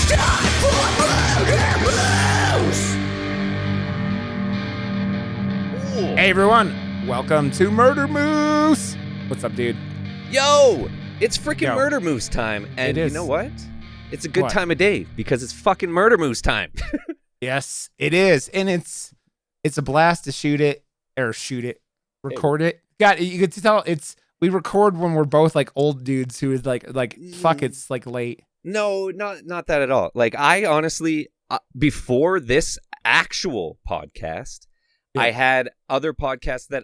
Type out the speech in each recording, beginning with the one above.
Hey everyone, welcome to Murder Moose. What's up, dude? Yo, it's freaking Yo. Murder Moose time. And It is. you know what? It's a good What? time of day because it's fucking Murder Moose time. Yes, it is, and it's a blast to record it. God, you could tell we record when we're both like old dudes who is like fuck, it's like late. No, not that at all. Like I honestly, before this actual podcast, Yeah. I had other podcasts that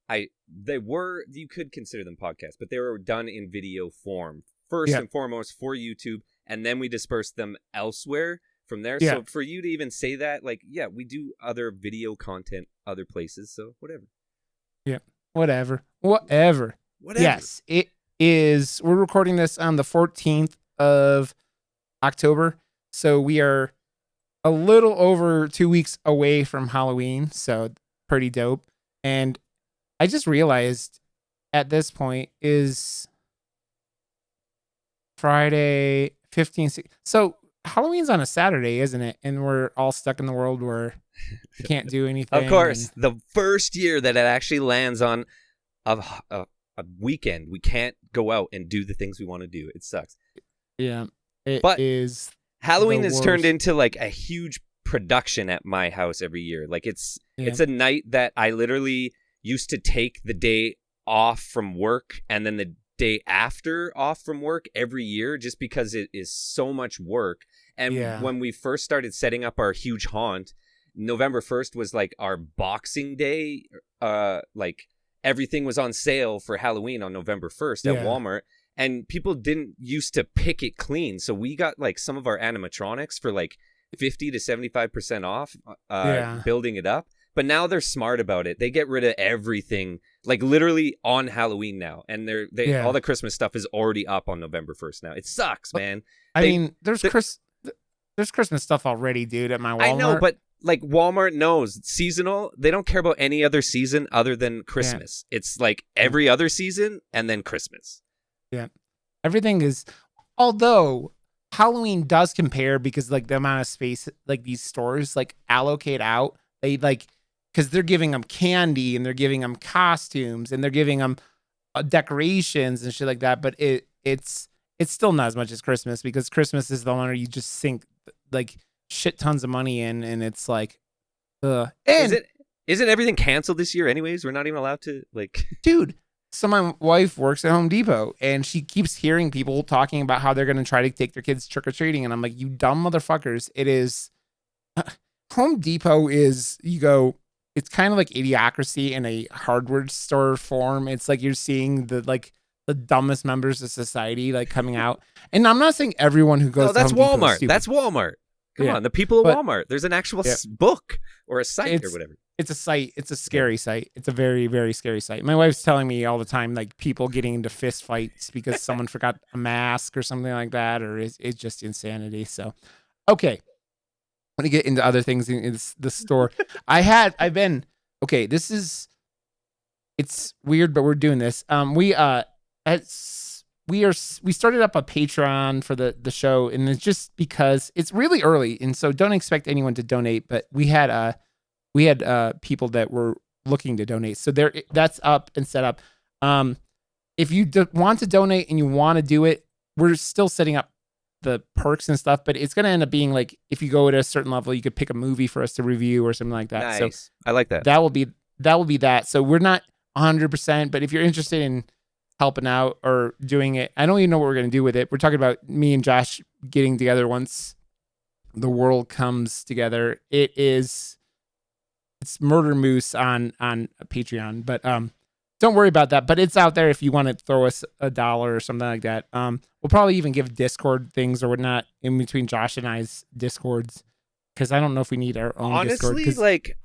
you could consider them podcasts, but they were done in video form first Yeah. and foremost for YouTube, and then we dispersed them elsewhere from there. Yeah. So for you to even say that, like, yeah, we do other video content other places, so whatever. Whatever. Yes, it is. We're recording this on the 14th of October, so we are a little over 2 weeks away from Halloween, so pretty dope. And I just realized at this point is Friday 15th. So Halloween's on a Saturday, isn't it? And we're all stuck in the world where we can't do anything. Of course, the first year that it actually lands on a weekend, we can't go out and do the things we want to do. It sucks. Yeah, it But is. Halloween The has turned worst. into like a huge production at my house every year. Like it's Yeah. a night that I literally used to take the day off from work and then the day after off from work every year just because it is so much work. And Yeah. when we first started setting up our huge haunt, November 1st was like our Boxing Day. Like everything was on sale for Halloween on November 1st at Yeah. Walmart. And people didn't used to pick it clean. So we got like some of our animatronics for like 50 to 75% off building it up. But now they're smart about it. They get rid of everything like literally on Halloween now. And Yeah. all the Christmas stuff is already up on November 1st now. It sucks, man. I They- mean, there's Christmas stuff already, dude, at my Walmart. I know, but like Walmart knows seasonal. They don't care about any other season other than Christmas. It's like every other season and then Christmas. everything is. Although Halloween does compare because like the amount of space like these stores like allocate out, they like because they're giving them candy and they're giving them costumes and they're giving them decorations and shit like that. But it's still not as much as Christmas because Christmas is the one where you just sink like shit tons of money in, and it's like, and Isn't everything canceled this year anyways? We're not even allowed to like dude. So my wife works at Home Depot, and she keeps hearing people talking about how they're going to try to take their kids trick-or-treating. And I'm like, you dumb motherfuckers. It is Home Depot is, you go, it's kind of like Idiocracy in a hardware store form. It's like you're seeing the dumbest members of society like coming out. And I'm not saying everyone who goes No, that's to Home Depot is Walmart. stupid. That's Walmart. Come Yeah. on, the people of But- Walmart. There's an actual Yeah. book or a site or whatever. It's a site. It's a scary site. It's a very, very scary site. My wife's telling me all the time, like people getting into fist fights because someone forgot a mask or something like that, or it's just insanity. So, okay. I'm going to get into other things in the store. It's weird, but we're doing this. We started up a Patreon for the show, and it's just because it's really early, and so don't expect anyone to donate, but we had people that were looking to donate. So that's up and set up. If you want to donate and you want to do it, we're still setting up the perks and stuff, but it's going to end up being like, if you go at a certain level, you could pick a movie for us to review or something like that. Nice. So I like that. that will be that. So we're not 100%, but if you're interested in helping out or doing it, I don't even know what we're going to do with it. We're talking about me and Josh getting together once the world comes together. It's Murder Moose on Patreon, but don't worry about that. But it's out there if you want to throw us $1 or something like that. We'll probably even give Discord things or whatnot in between Josh and I's Discords, because I don't know if we need our own Discord. Honestly, like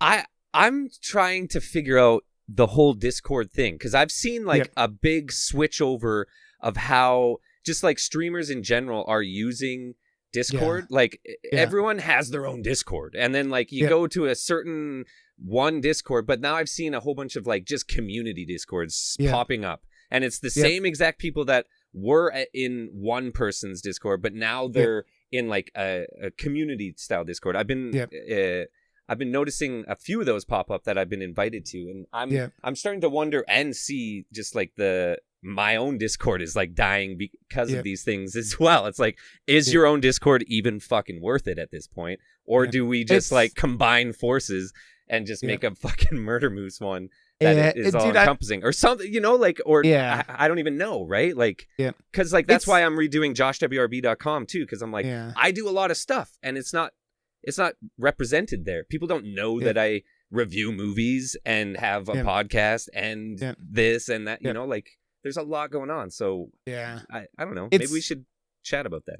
I'm trying to figure out the whole Discord thing, because I've seen like a big switch over of how just like streamers in general are using Discord. Like everyone has their own Discord, and then like you go to a certain one Discord, but now I've seen a whole bunch of like just community Discords popping up, and it's the same exact people that were in one person's Discord, but now they're in like a community style Discord. I've been noticing a few of those pop up that I've been invited to, and I'm starting to wonder and see just like my own Discord is like dying because of these things as well. It's like, is your own Discord even fucking worth it at this point? Or do we just like combine forces and just make a fucking Murder Moose one that is all encompassing or something, you know, like, or I don't even know, right? Like, because like, that's why I'm redoing joshwrb.com too. Cause I'm like, I do a lot of stuff and it's not represented there. People don't know that I review movies and have a podcast and this and that, you know, like there's a lot going on. So I don't know. Maybe we should chat about that.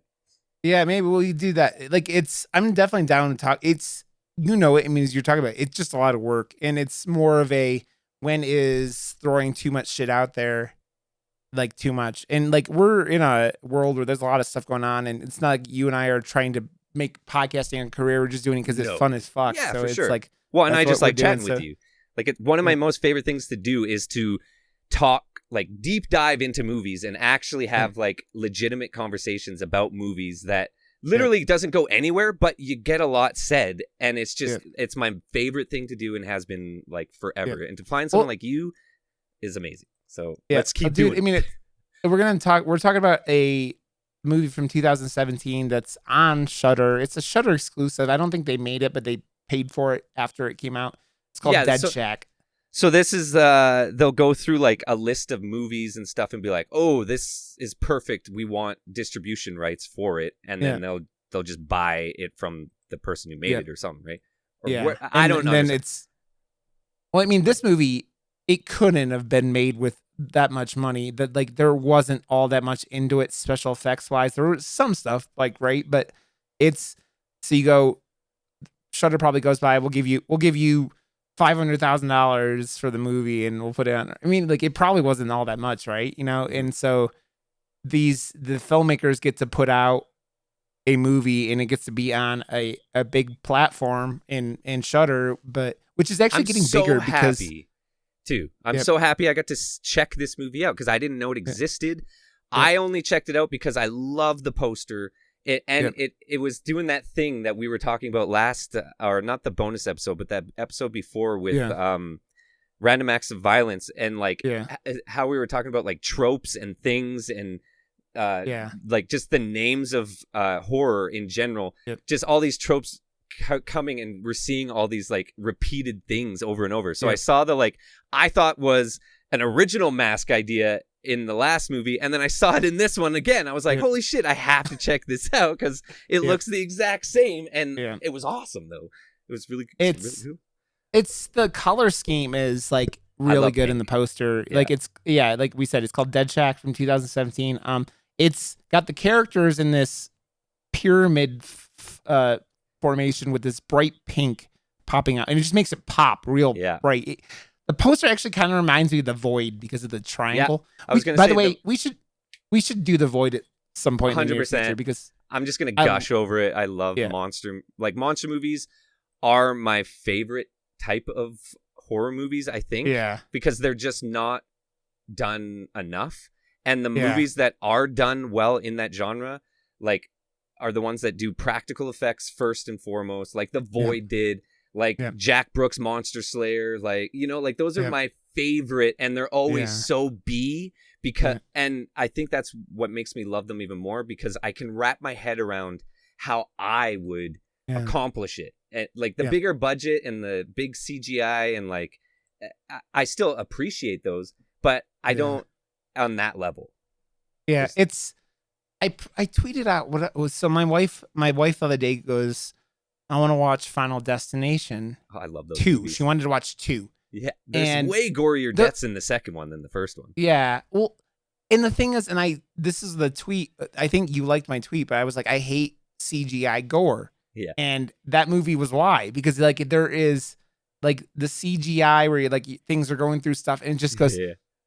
Yeah, maybe we'll do that. Like I'm definitely down to talk. You know it. I mean, as you're talking about, it's just a lot of work, and it's more of a when is throwing too much shit out there, like too much. And like we're in a world where there's a lot of stuff going on, and it's not like you and I are trying to make podcasting a career. We're just doing it because it's fun as fuck. Yeah, so for it's sure. like, well, and I just like chatting with you. Like one of my most favorite things to do is to talk, like deep dive into movies and actually have like legitimate conversations about movies that literally doesn't go anywhere, but you get a lot said, and it's just it's my favorite thing to do and has been like forever. And to find someone like you is amazing. So let's keep doing it. I mean, we're talking about a movie from 2017 that's on Shudder. It's a Shudder exclusive. I don't think they made it, but they paid for it after it came out. It's called Dead Shack. So this is they'll go through like a list of movies and stuff and be like, "Oh, this is perfect. We want distribution rights for it," and then they'll just buy it from the person who made it or something, right? Or I don't know. Then well, I mean, this movie, it couldn't have been made with that much money. That like there wasn't all that much into it, special effects wise. There was some stuff like but it's so you go. Shudder probably goes by. We'll give you $500,000 for the movie and we'll put it on. I mean, like it probably wasn't all that much, right? You know, and so the filmmakers get to put out a movie and it gets to be on a big platform in Shudder, but which is actually getting bigger because too. I'm so happy I got to check this movie out because I didn't know it existed. I only checked it out because I love the poster. It was doing that thing that we were talking about last, or not the bonus episode, but that episode before with Random Acts of Violence, and like how we were talking about like tropes and things and like just the names of horror in general, just all these tropes coming, and we're seeing all these like repeated things over and over. So I saw I thought was an original Mask idea in the last movie, and then I saw it in this one again. I was like, holy shit, I have to check this out because it looks the exact same, and it was awesome though. It was really cool. It's the color scheme is like really good in the poster. Like it's like we said, it's called Dead Shack from 2017. It's got the characters in this pyramid formation with this bright pink popping out, and it just makes it pop real bright. The poster actually kind of reminds me of The Void because of the triangle. I was going to say, by the way, we should do The Void at some point 100%. In the near future because I'm just going to gush over it. I love monster movies are my favorite type of horror movies, I think. Yeah. Because they're just not done enough. And the movies that are done well in that genre, like, are the ones that do practical effects first and foremost, like The Void did. Like Jack Brooks' Monster Slayer, like, you know, like those are my favorite, and they're always so B because, and I think that's what makes me love them even more because I can wrap my head around how I would accomplish it. And like the bigger budget and the big CGI and like, I still appreciate those, but I don't on that level. Yeah, I tweeted out what it was. So my wife the other day goes, I want to watch Final Destination. Oh, I love those 2. movies. She wanted to watch 2. Yeah, there's way gorier deaths in the second one than the first one. Yeah, well, and the thing is, this is the tweet. I think you liked my tweet, but I was like, I hate CGI gore. Yeah, and that movie was why, because like there is like the CGI where like things are going through stuff, and it just goes,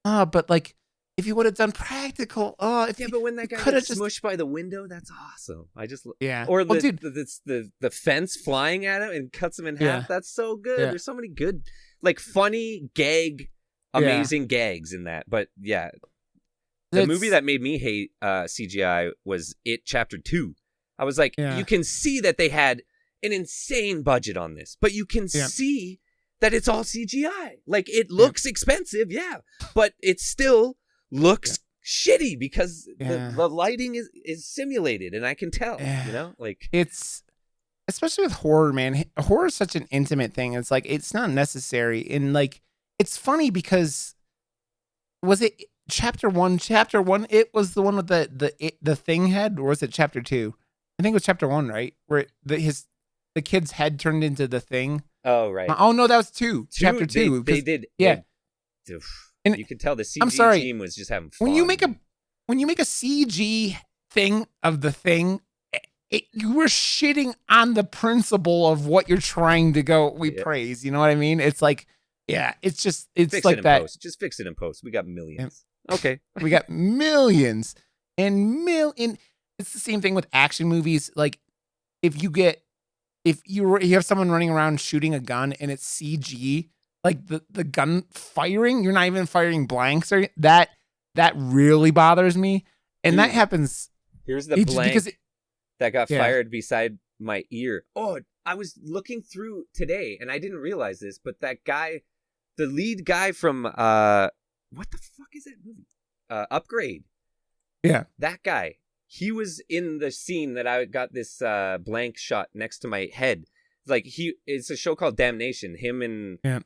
but like. If you would have done practical, but when that guy gets smushed by the window, that's awesome. Or the fence flying at him and cuts him in half. That's so good. There's so many good, like funny amazing gags in that. But the movie that made me hate CGI was It Chapter 2. I was like, Yeah. you can see that they had an insane budget on this, but you can see that it's all CGI. Like, it looks expensive, but it still looks shitty because the lighting is simulated, and I can tell, you know, like, it's, especially with horror, man. Horror is such an intimate thing. It's like, it's not necessary. And like, it's funny because was it chapter one? Chapter one, it was the one with the thing head, or was it chapter two? I think it was chapter one, right? Where the kid's head turned into the thing. Oh, right. Oh no, that was chapter two. They did. Yeah. And you could tell the CG team was just having fun. When you make a CG thing of the thing, you were shitting on the principle of what you're trying to praise. You know what I mean? It's like, it's just, it's fix like it in that. Post. Just fix it in post. We got millions. Okay. We got millions and it's the same thing with action movies. Like, if you have someone running around shooting a gun and it's CG, like the gun firing, you're not even firing blanks, or that really bothers me. And Dude, that happens. Here's the blank that got fired beside my ear. Oh, I was looking through today and I didn't realize this, but that guy, the lead guy from what the fuck is that movie? Upgrade. Yeah. That guy. He was in the scene that I got this blank shot next to my head. Like, it's a show called Damnation.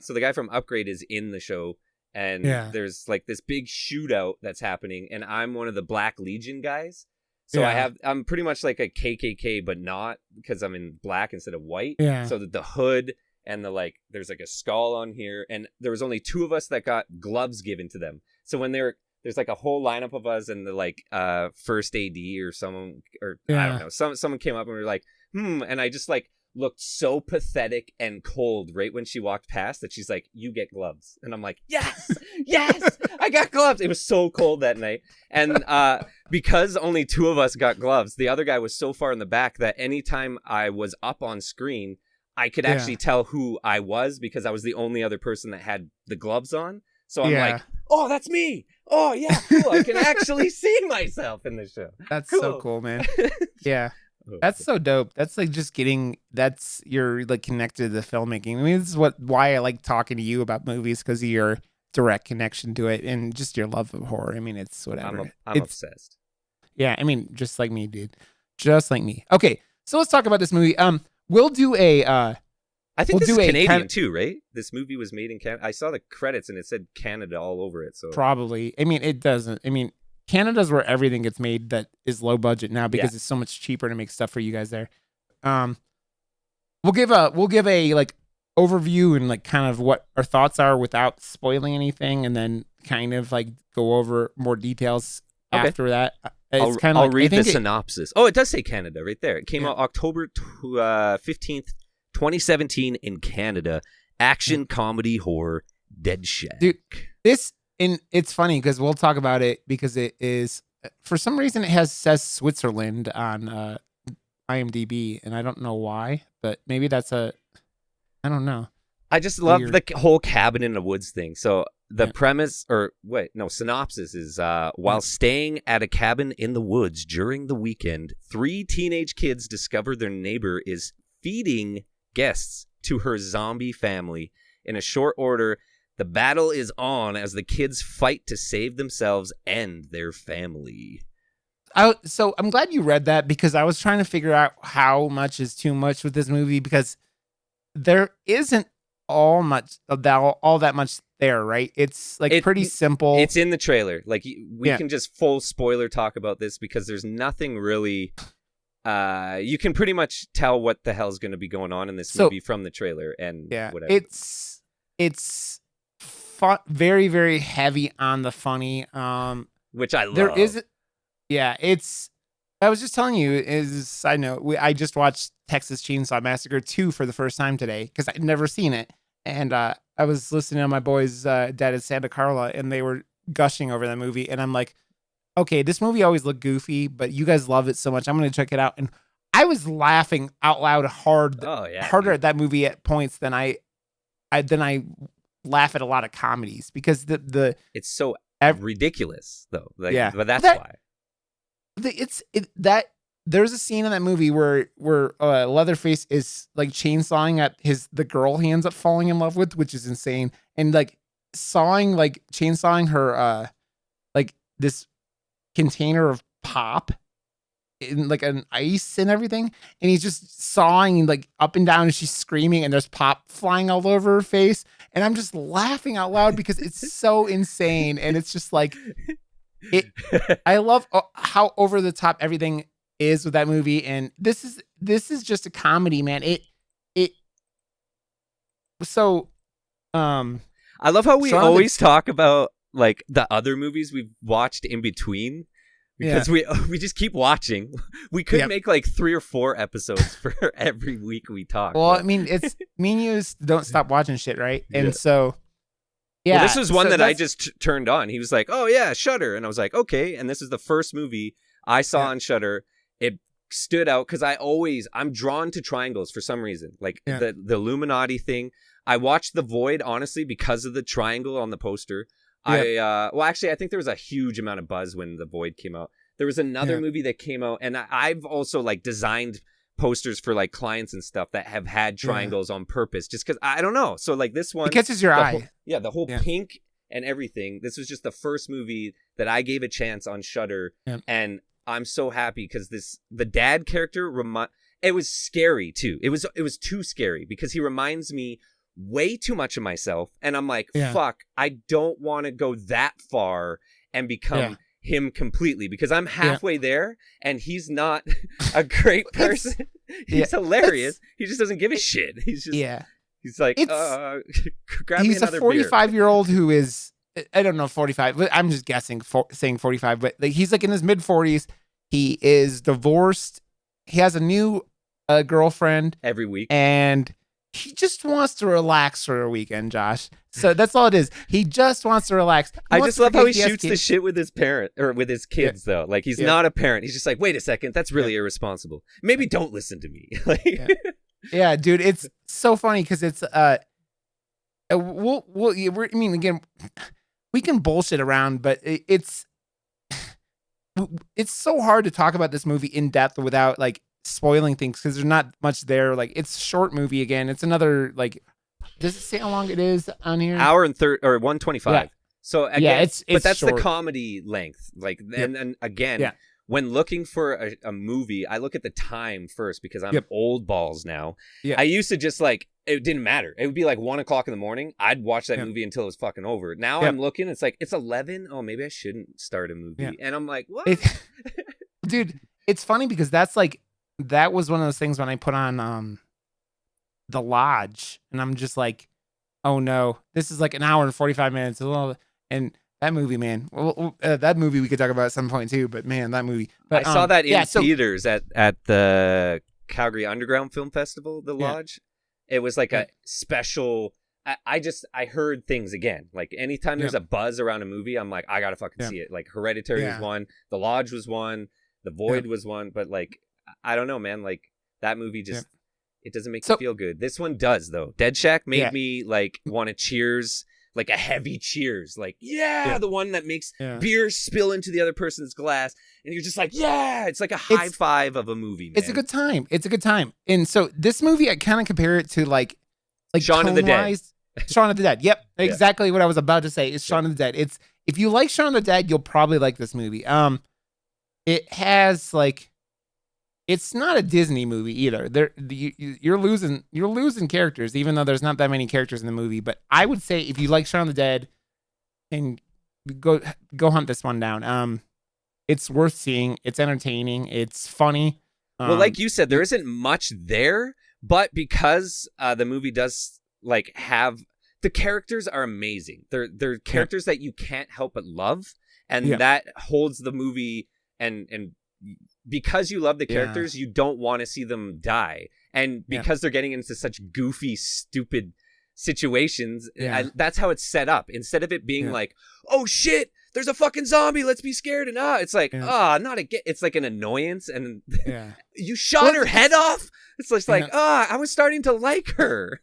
So the guy from Upgrade is in the show, and there's like this big shootout that's happening, and I'm one of the Black Legion guys. So I'm pretty much like a KKK, but not, because I'm in black instead of white. Yeah. So the hood and there's like a skull on here, and there was only 2 of us that got gloves given to them. So when there's like a whole lineup of us, and the like first AD or someone, or I don't know, someone came up and we were like, and I just like looked so pathetic and cold right when she walked past that she's like, you get gloves. And I'm like, yes, I got gloves. It was so cold that night. And because only 2 of us got gloves, the other guy was so far in the back that anytime I was up on screen, I could actually tell who I was, because I was the only other person that had the gloves on. So I'm like, oh, that's me. Oh, yeah, cool. I can actually see myself in the show. That's so cool, man. Yeah. That's so dope. That's like just you're like connected to the filmmaking. I mean, this is why I like talking to you about movies, because of your direct connection to it and just your love of horror. I mean, it's whatever. I'm obsessed. Yeah, I mean, just like me, dude. Just like me. Okay, so let's talk about this movie. We'll do a I think this is Canadian too, right? This movie was made in Canada. I saw the credits and it said Canada all over it. So probably. I mean, it doesn't. I mean, Canada's where everything gets made that is low budget now, because it's so much cheaper to make stuff for you guys there. We'll give a like overview and like kind of what our thoughts are without spoiling anything, and then kind of like go over more details after that. I'll read the synopsis. It does say Canada right there. It came out October 15th, 2017 in Canada. Action, comedy, horror, Dead Shack. Dude, it's funny because we'll talk about it, because it is, for some reason, says Switzerland on IMDb, and I don't know why, but maybe that's I don't know. I just love the whole cabin in the woods thing. So the premise, synopsis is, while staying at a cabin in the woods during the weekend, 3 teenage kids discover their neighbor is feeding guests to her zombie family. In a short order, the battle is on as the kids fight to save themselves and their family. So I'm glad you read that, because I was trying to figure out how much is too much with this movie, because there isn't all that much there, right? It's like pretty simple. It's in the trailer. Like, we can just full spoiler talk about this, because there's nothing really. You can pretty much tell what the hell's going to be going on in this movie from the trailer and whatever. It's fun, very, very heavy on the funny, which I love. There is, I was just telling you, as a side note, I just watched Texas Chainsaw Massacre 2 for the first time today, because I'd never seen it, and I was listening to my boys' dad at Santa Carla, and they were gushing over that movie, and I'm like, okay, this movie always looked goofy, but you guys love it so much, I'm going to check it out. And I was laughing out loud harder at that movie at points than I laugh at a lot of comedies, because it's so ridiculous though. But that's why. there's a scene in that movie where Leatherface is like chainsawing at the girl he ends up falling in love with, which is insane, and like chainsawing her like this container of pop in like an ice and everything, and he's just sawing like up and down, and she's screaming, and there's pop flying all over her face, and I'm just laughing out loud because it's so insane, and it's just like I love how over the top everything is with that movie, and this is just a comedy, man. So I love how we always talk about like the other movies we've watched in between, because we just keep watching. We could make like 3 or 4 episodes for every week we talk. Well, I mean, it's me and you don't stop watching shit, right? And so yeah, well, this was one that I just turned on. He was like, "Oh yeah, Shudder," and I was like, "Okay." And this is the first movie I saw on Shudder. It stood out because I'm drawn to triangles for some reason, like the Illuminati thing. I watched The Void honestly because of the triangle on the poster. Well, actually, I think there was a huge amount of buzz when The Void came out. There was another movie that came out, and I've also like designed posters for like clients and stuff that have had triangles on purpose, just because I don't know. So like this one, it catches your eye. The whole pink and everything. This was just the first movie that I gave a chance on Shudder, and I'm so happy because the dad character it was scary too. It was too scary because he reminds me way too much of myself, and I'm like, fuck, I don't want to go that far and become him completely, because I'm halfway there, and he's not a great person. He's hilarious. He just doesn't give a shit. He's just he's like, grab me another beer. He's a 45-year-old who is, I don't know, 45, but I'm just guessing, saying 45, but like, he's like in his mid 40s. He is divorced. He has a new girlfriend every week, and he just wants to relax for a weekend, Josh. So that's all it is. He just wants to relax. I just love how he shoots the shit with his parent or with his kids, though. Like, he's not a parent. He's just like, wait a second, that's really irresponsible. Maybe don't listen to me. Yeah, dude, it's so funny because it's I mean, again, we can bullshit around, but it's so hard to talk about this movie in depth without like spoiling things, because there's not much there. Like, it's a short movie. Again, it's another, like, does it say how long it is on here? Hour and 30 or 125. So again, it's but that's short. the comedy length. Like, and then again, when looking for a movie, I look at the time first, because I'm old balls now. I used to just like, it didn't matter. It would be like 1 o'clock in the morning. I'd watch that movie until it was fucking over. Now I'm looking, it's like, it's 11. Oh, maybe I shouldn't start a movie. And I'm like, what? Dude, it's funny because that was one of those things when I put on The Lodge, and I'm just like, oh no, this is like an hour and 45 minutes. And that movie, man, that movie we could talk about at some point too, but man, that movie. But, I saw that in theaters at the Calgary Underground Film Festival, The Lodge. It was like a special, I heard things again. Like, anytime there's a buzz around a movie, I'm like, I gotta fucking see it. Like, Hereditary was one, The Lodge was one, The Void was one, but like, I don't know, man. Like, that movie just, it doesn't make me feel good. This one does, though. Dead Shack made me like want to cheers, like a heavy cheers, like the one that makes beer spill into the other person's glass, and you're just like, it's like a high five of a movie, man. It's a good time. It's a good time. And so this movie, I kind of compare it to like Shaun of the Dead. Shaun of the Dead. Yep, exactly what I was about to say. It's Shaun of the Dead. It's, if you like Shaun of the Dead, you'll probably like this movie. It has like, it's not a Disney movie either. You're losing characters, even though there's not that many characters in the movie. But I would say if you like Shaun of the Dead, and go hunt this one down. It's worth seeing. It's entertaining. It's funny. Well, like you said, there isn't much there, but because the movie does like have, the characters are amazing. They're characters that you can't help but love, and that holds the movie and. Because you love the characters, you don't want to see them die. And because they're getting into such goofy, stupid situations, that's how it's set up. Instead of it being like, oh shit, there's a fucking zombie, let's be scared. And it's like, not again. It's like an annoyance. And you shot her head off. It's just like, I was starting to like her.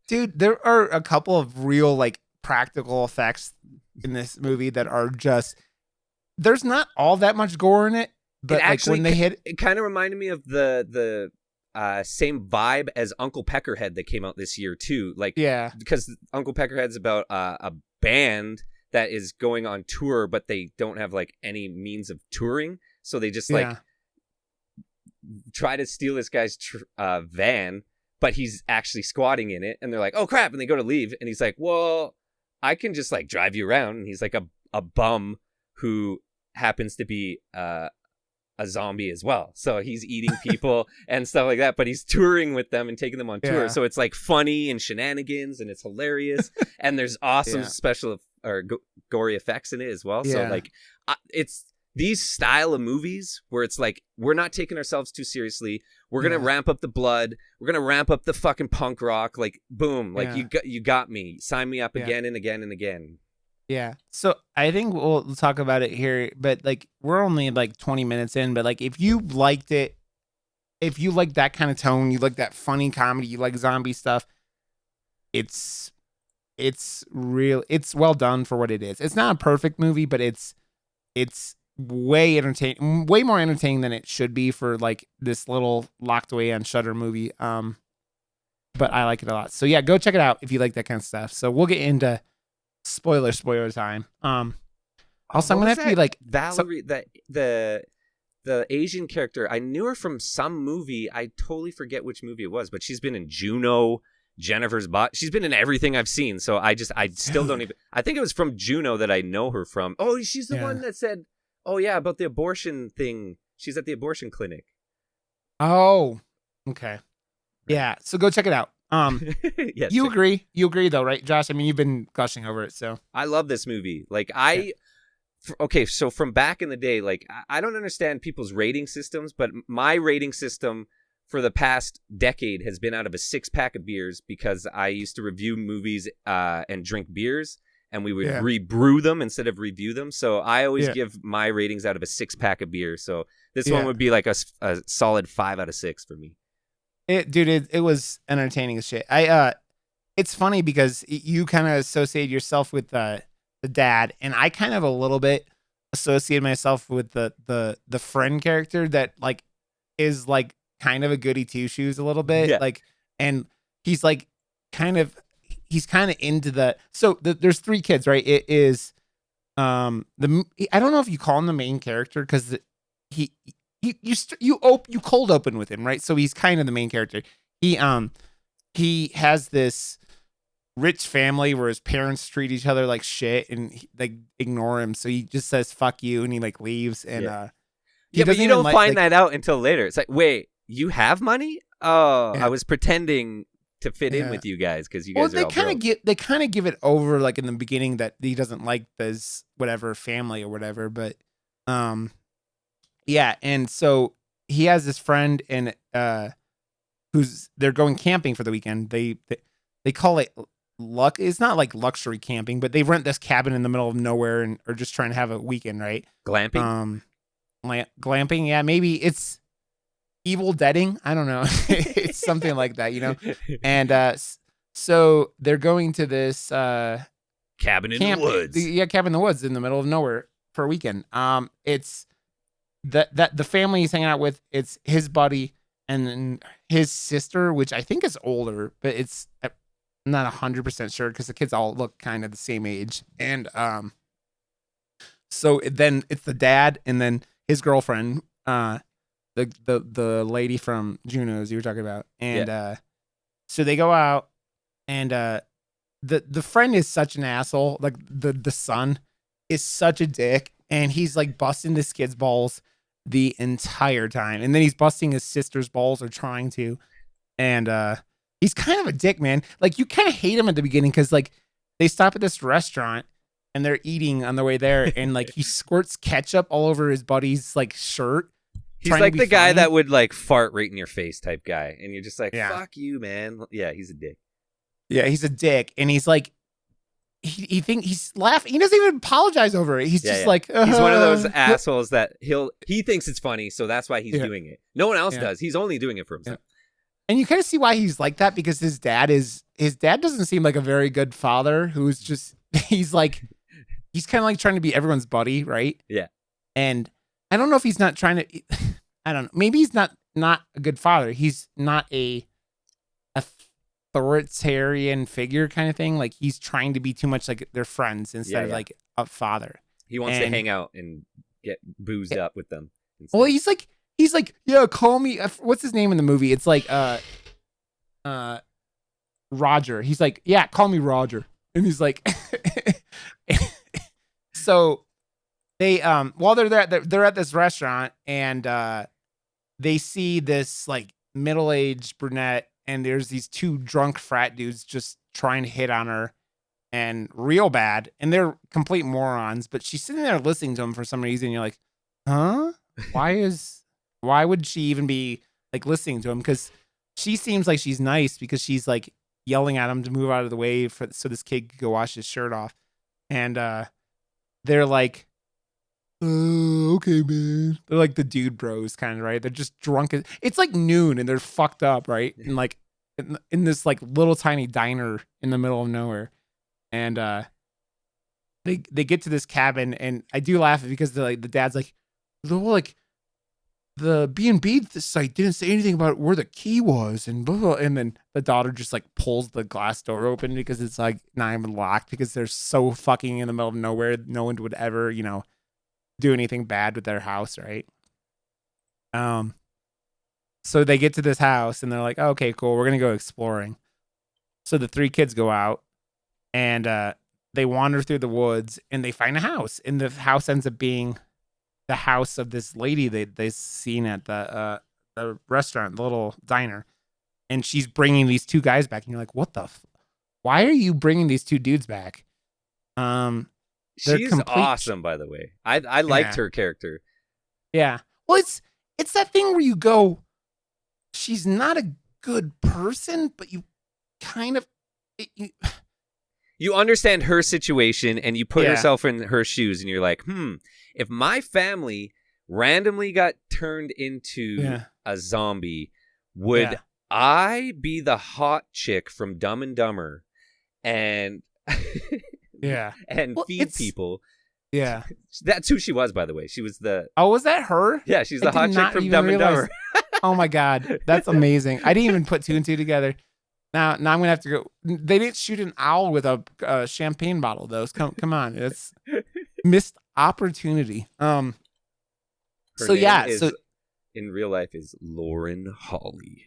Dude, there are a couple of real like practical effects in this movie that are just, there's not all that much gore in it, But like when they hit, it kind of reminded me of the same vibe as Uncle Peckerhead that came out this year too. Like, yeah, because Uncle Peckerhead's about a band that is going on tour, but they don't have like any means of touring, so they just like try to steal this guy's van, but he's actually squatting in it, and they're like, "Oh crap!" and they go to leave, and he's like, "Well, I can just like drive you around," and he's like a bum who happens to be a zombie as well, so he's eating people and stuff like that, but he's touring with them and taking them on tour, so it's like funny and shenanigans, and it's hilarious, and there's awesome special or gory effects in it as well. So like it's these style of movies where it's like, we're not taking ourselves too seriously, we're gonna ramp up the blood, we're gonna ramp up the fucking punk rock, like boom, like you got me, sign me up again and again and again. Yeah. So I think we'll talk about it here, but like we're only like 20 minutes in, but like if you liked it, if you like that kind of tone, you like that funny comedy, you like zombie stuff, it's well done for what it is. It's not a perfect movie, but it's way more entertaining than it should be for like this little locked away on Shudder movie. But I like it a lot. So yeah, go check it out if you like that kind of stuff. So we'll get into spoiler time. Also, I'm gonna have to be like Valerie, the Asian character. I knew her from some movie. I totally forget which movie it was, but she's been in Juno, Jennifer's Bot. She's been in everything I've seen. So I still don't even. I think it was from Juno that I know her from. Oh, she's the one that said, "Oh yeah, about the abortion thing." She's at the abortion clinic. Oh, okay, yeah. So go check it out. Yes, you agree though, right, Josh? I mean, you've been gushing over it, so I love this movie. Like okay, so from back in the day, like I don't understand people's rating systems, but my rating system for the past decade has been out of a 6-pack of beers, because I used to review movies and drink beers, and we would rebrew them instead of review them. So I always give my ratings out of a 6-pack of beer. So this one would be like a solid 5 out of 6 for me. It was entertaining as shit. It's funny because you kind of associate yourself with the dad, and I kind of a little bit associate myself with the friend character that like is like kind of a goody two shoes a little bit, like, and he's like he's kind of into there's 3 kids, right? It is I don't know if you call him the main character, because you cold open with him, right? So he's kind of the main character. He has this rich family where his parents treat each other like shit and like ignore him. So he just says "fuck you" and he like leaves. And but you don't find that out until later. It's like, wait, you have money? Oh, I was pretending to fit in with you guys because you guys are all broke. They kind of give it over like in the beginning that he doesn't like his whatever family or whatever, but yeah, and so he has this friend, and they're going camping for the weekend. They call it it's not like luxury camping, but they rent this cabin in the middle of nowhere and are just trying to have a weekend, right? Glamping. Glamping, yeah, maybe it's Evil Deading. I don't know. It's something like that, you know. And so they're going to this cabin in the woods. Cabin in the woods in the middle of nowhere for a weekend. It's that the family he's hanging out with, it's his buddy and then his sister, which I think is older, but I'm not 100% sure because the kids all look kind of the same age. And so then it's the dad and then his girlfriend, the lady from Juno's you were talking about, and so they go out, and the friend is such an asshole. Like the son is such a dick, and he's like busting this kid's balls the entire time, and then he's busting his sister's balls or trying to, and he's kind of a dick, man. Like you kind of hate him at the beginning because like they stop at this restaurant and they're eating on the way there, and like he squirts ketchup all over his buddy's like shirt. He's like the guy that would like fart right in your face type guy, and you're just like, fuck you, man. Yeah, he's a dick. Yeah, he's a dick, and he's like, he thinks he's laughing. He doesn't even apologize over it. He's just like, he's one of those assholes that he thinks it's funny, so that's why he's doing it. No one else does. He's only doing it for himself. And you kind of see why he's like that, because his dad doesn't seem like a very good father. Who's just he's kind of like trying to be everyone's buddy, right? Yeah. And I don't know if he's not trying to. I don't know. Maybe he's not a good father. He's not a authoritarian figure kind of thing. Like he's trying to be too much like their friends instead of like a father. He wants to hang out and get boozed up with them. Instead. Well, he's like, yeah, call me. What's his name in the movie? It's like Roger. He's like, yeah, call me Roger. And he's like, so they while they're there, they're at this restaurant and they see this like middle-aged brunette and there's these two drunk frat dudes just trying to hit on her and real bad, and they're complete morons, but she's sitting there listening to them for some reason. You're like, huh? Why would she even be like listening to him? Because she seems like she's nice because she's like yelling at him to move out of the way so this kid could go wash his shirt off. And they're like, okay, man. They're like the dude bros kind of, right? They're just drunk. It's like noon and they're fucked up, right? And like in this like little tiny diner in the middle of nowhere. And they get to this cabin, and I do laugh because the dad's like, the B&B site didn't say anything about where the key was, and blah, blah. And then the daughter just like pulls the glass door open because it's like not even locked because they're so fucking in the middle of nowhere. No one would ever, do anything bad with their house, right? So they get to this house and they're like, oh, okay, cool, we're gonna go exploring. So the three kids go out. And they wander through the woods and they find a house. And the house ends up being the house of this lady they seen at the restaurant, the little diner. And she's bringing these two guys back. And you're like, what the? Why are you bringing these two dudes back? She's awesome, by the way. I liked her character. Yeah. Well, it's that thing where you go, she's not a good person, but you kind of... You understand her situation and you put yourself in her shoes and you're like, if my family randomly got turned into a zombie, would I be the hot chick from Dumb and Dumber and and feed people? Yeah. That's who she was, by the way. She was the... Oh, was that her? Yeah, she's the hot chick from Dumb and Dumber. Oh my God. That's amazing. I didn't even put two and two together. Now I'm gonna have to go. They didn't shoot an owl with a champagne bottle, though. Come on, it's missed opportunity. So in real life is Lauren Holly.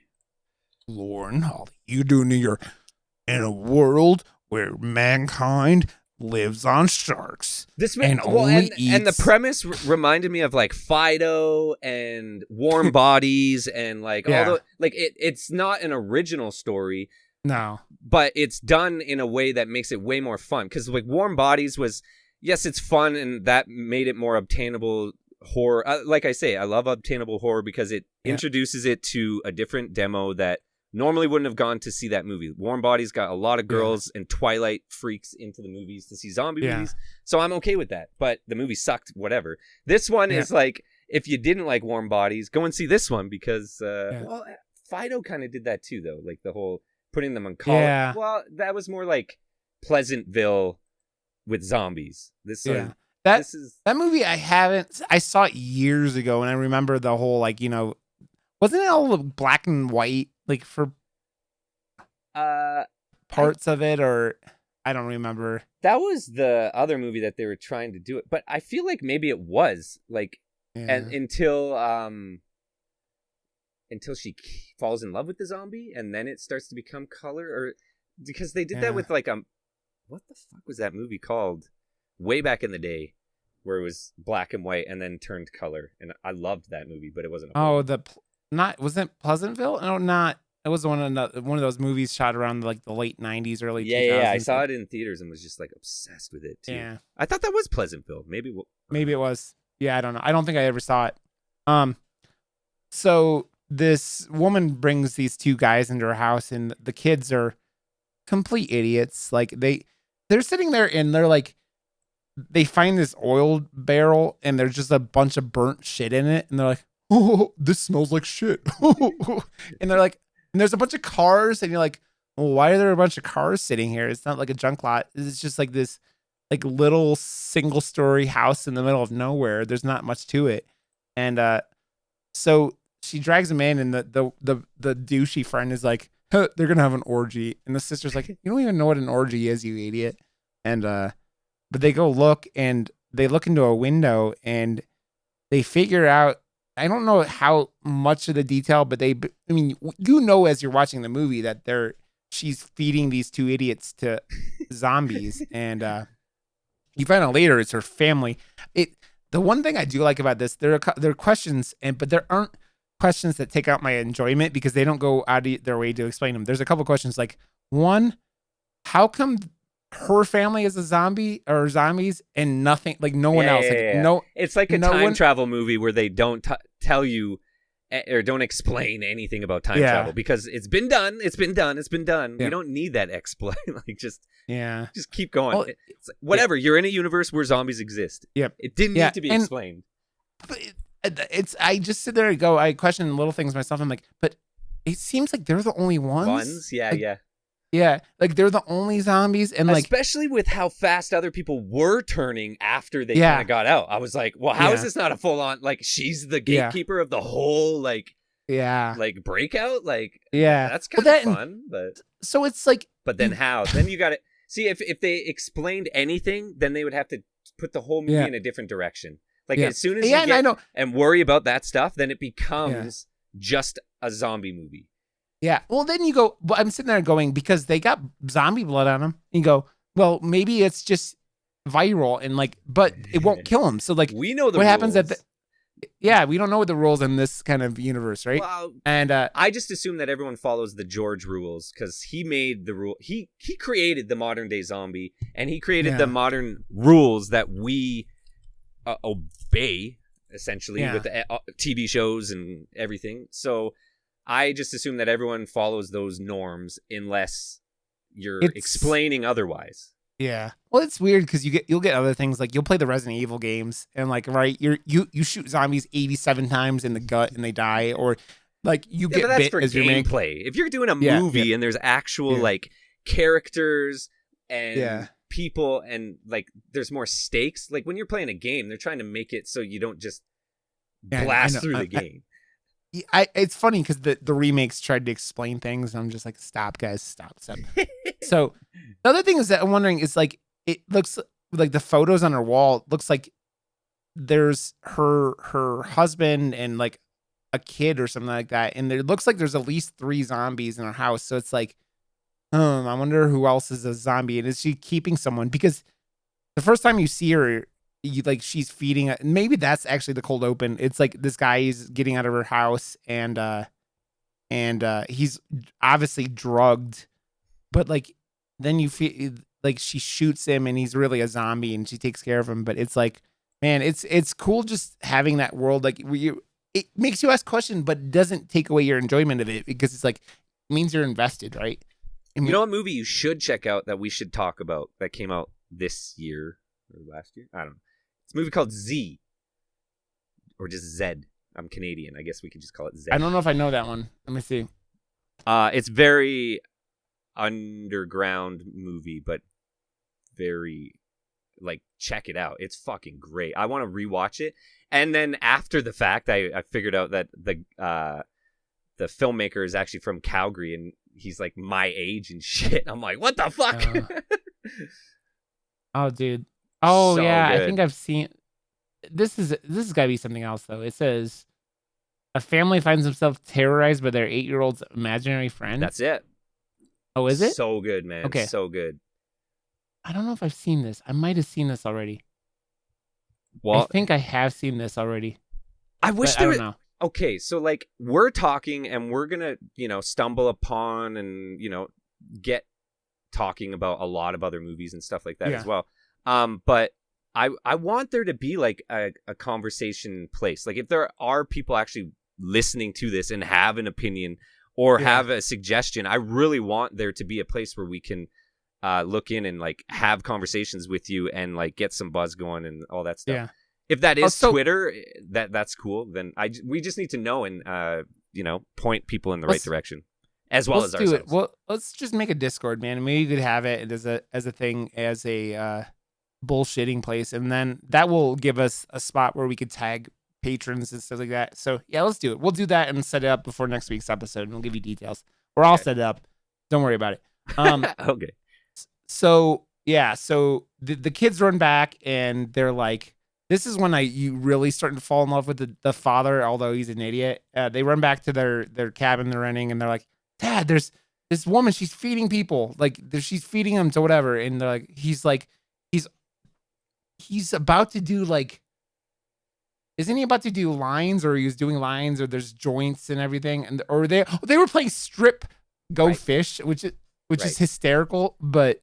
Lauren Holly. You do New York in a world where mankind lives on sharks. And the premise reminded me of like Fido and Warm Bodies and like all the it's not an original story. No, but it's done in a way that makes it way more fun because like Warm Bodies was, yes, it's fun and that made it more obtainable horror. Like I say, I love obtainable horror because it introduces it to a different demo that normally wouldn't have gone to see that movie. Warm Bodies got a lot of girls and Twilight freaks into the movies to see zombie movies. So I'm okay with that. But the movie sucked, whatever. This one is like, if you didn't like Warm Bodies, go and see this one because, well, Fido kind of did that too, though. Like the whole putting them on collar. Yeah. Well, that was more like Pleasantville with zombies. That movie I saw it years ago and I remember the whole like, wasn't it all black and white? Like for parts of it, or I don't remember. That was the other movie that they were trying to do it, but I feel like maybe it was like, and until she falls in love with the zombie, and then it starts to become color, or because they did that with like what the fuck was that movie called? Way back in the day, where it was black and white and then turned color, and I loved that movie, but it wasn't. Wasn't Pleasantville? No, not. It was one of those movies shot around like the late 90s, early 2000s. Yeah, I saw it in theaters and was just like obsessed with it too. Yeah, I thought that was Pleasantville. Maybe it was. Yeah, I don't know. I don't think I ever saw it. So this woman brings these two guys into her house, and the kids are complete idiots. Like they're sitting there and they're like, they find this oil barrel and there's just a bunch of burnt shit in it, and they're like, oh, this smells like shit. And they're like, and there's a bunch of cars, and you're like, well, why are there a bunch of cars sitting here? It's not like a junk lot. It's just like this like little single story house in the middle of nowhere. There's not much to it. And so she drags him in, and the douchey friend is like, huh, they're gonna have an orgy, and the sister's like, you don't even know what an orgy is, you idiot. And but they go look, and they look into a window, and they figure out. I don't know how much of the detail, but I mean, as you're watching the movie that she's feeding these two idiots to zombies, and you find out later it's her family. The one thing I do like about this, there are questions, but there aren't questions that take out my enjoyment because they don't go out of their way to explain them. There's a couple questions like, one, how come her family is a zombie or zombies and nothing, like no one else? No, it's like a time travel movie where they don't tell you or don't explain anything about time travel because it's been done. Yeah. We don't need that explain. Like just keep going. Well, it's like, whatever. You're in a universe where zombies exist. Yep. It didn't need to be explained. I just sit there and go, I question little things myself. I'm like, but it seems like they're the only ones. Yeah, like they're the only zombies, and like especially with how fast other people were turning after they kind of got out. I was like, well, how is this not a full on like she's the gatekeeper of the whole like breakout? Like that's kind of fun, but so it's like, but then how? Then you got to see if they explained anything, then they would have to put the whole movie in a different direction. Like as soon as you get and worry about that stuff, then it becomes just a zombie movie. Yeah. Well, then you go, well, I'm sitting there going, because they got zombie blood on them. And you go, well, maybe it's just viral and like, but it won't kill them. So like, we know what happens at we don't know what the rules in this kind of universe, right? Well, and I just assume that everyone follows the George rules because he made the rule. He created the modern day zombie, and he created the modern rules that we obey essentially with the TV shows and everything. So I just assume that everyone follows those norms unless you're explaining otherwise. Yeah. Well, it's weird because you'll get other things like you'll play the Resident Evil games and like you shoot zombies 87 times in the gut and they die, or like you get that's bit for as gameplay. If you're doing a movie and there's actual like characters and people and like there's more stakes. Like when you're playing a game, they're trying to make it so you don't just blast through the game. It's funny because the remakes tried to explain things, and I'm just like, stop, guys, stop. So the other thing is that I'm wondering is like, it looks like the photos on her wall looks like there's her husband and like a kid or something like that, and it looks like there's at least 3 zombies in her house. So it's like, I wonder who else is a zombie, and is she keeping someone? Because the first time you see her, she's feeding maybe that's actually the cold open. It's like this guy is getting out of her house and he's obviously drugged, but like then you feel like she shoots him and he's really a zombie and she takes care of him. But it's like, man, it's cool just having that world. Like it makes you ask questions, but doesn't take away your enjoyment of it because it's like, it means you're invested, right? I mean, you know what movie you should check out that we should talk about that came out this year or last year? I don't know. It's a movie called Z. Or just Zed. I'm Canadian. I guess we could just call it Zed. I don't know if I know that one. Let me see. It's very underground movie, but very, like, check it out. It's fucking great. I want to rewatch it. And then after the fact, I figured out that the filmmaker is actually from Calgary, and he's, like, my age and shit. I'm like, what the fuck? Oh, dude. Oh, so yeah, good. I think I've seen... This has got to be something else, though. It says, a family finds themselves terrorized by their 8-year-old's imaginary friend. That's it. Oh, is it? So good, man. Okay. So good. I don't know if I've seen this. I might have seen this already. Well, I think I have seen this already. I wish there was... I don't know. Okay, so, like, we're talking, and we're going to, stumble upon and, get talking about a lot of other movies and stuff like that as well. But I want there to be like a conversation place. Like if there are people actually listening to this and have an opinion or have a suggestion, I really want there to be a place where we can look in and like have conversations with you and like get some buzz going and all that stuff. Yeah. If that is Twitter, that's cool. Then we just need to know and point people in the right direction, as well as ourselves. Do it. Well, let's just make a Discord, man. Maybe you could have it as a thing, as a bullshitting place, and then that will give us a spot where we could tag patrons and stuff like that. So yeah, let's do it. We'll do that and set it up before next week's episode, and we'll give you details. Or I'll set it up. Don't worry about it. Okay. So yeah, so the kids run back and they're like, this is when you really starting to fall in love with the father, although he's an idiot. They run back to their cabin they're renting, and they're like, Dad, there's this woman, she's feeding people, like she's feeding them to whatever, and they're like, he's about to do like, isn't he about to do lines, or he was doing lines, or there's joints and everything, and or they were playing strip go fish, which is hysterical, but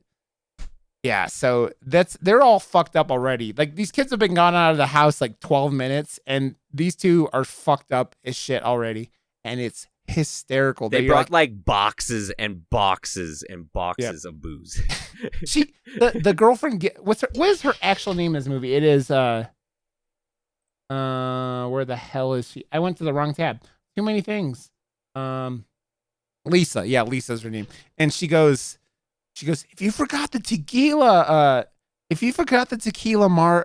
yeah, so they're all fucked up already. Like these kids have been gone out of the house like 12 minutes, and these two are fucked up as shit already, and it's hysterical. They brought like boxes and boxes and boxes of booze. The girlfriend what is her actual name in this movie? It is where the hell is she? I went to the wrong tab. Too many things. Lisa. Yeah, Lisa's her name. And she goes, if you forgot the tequila,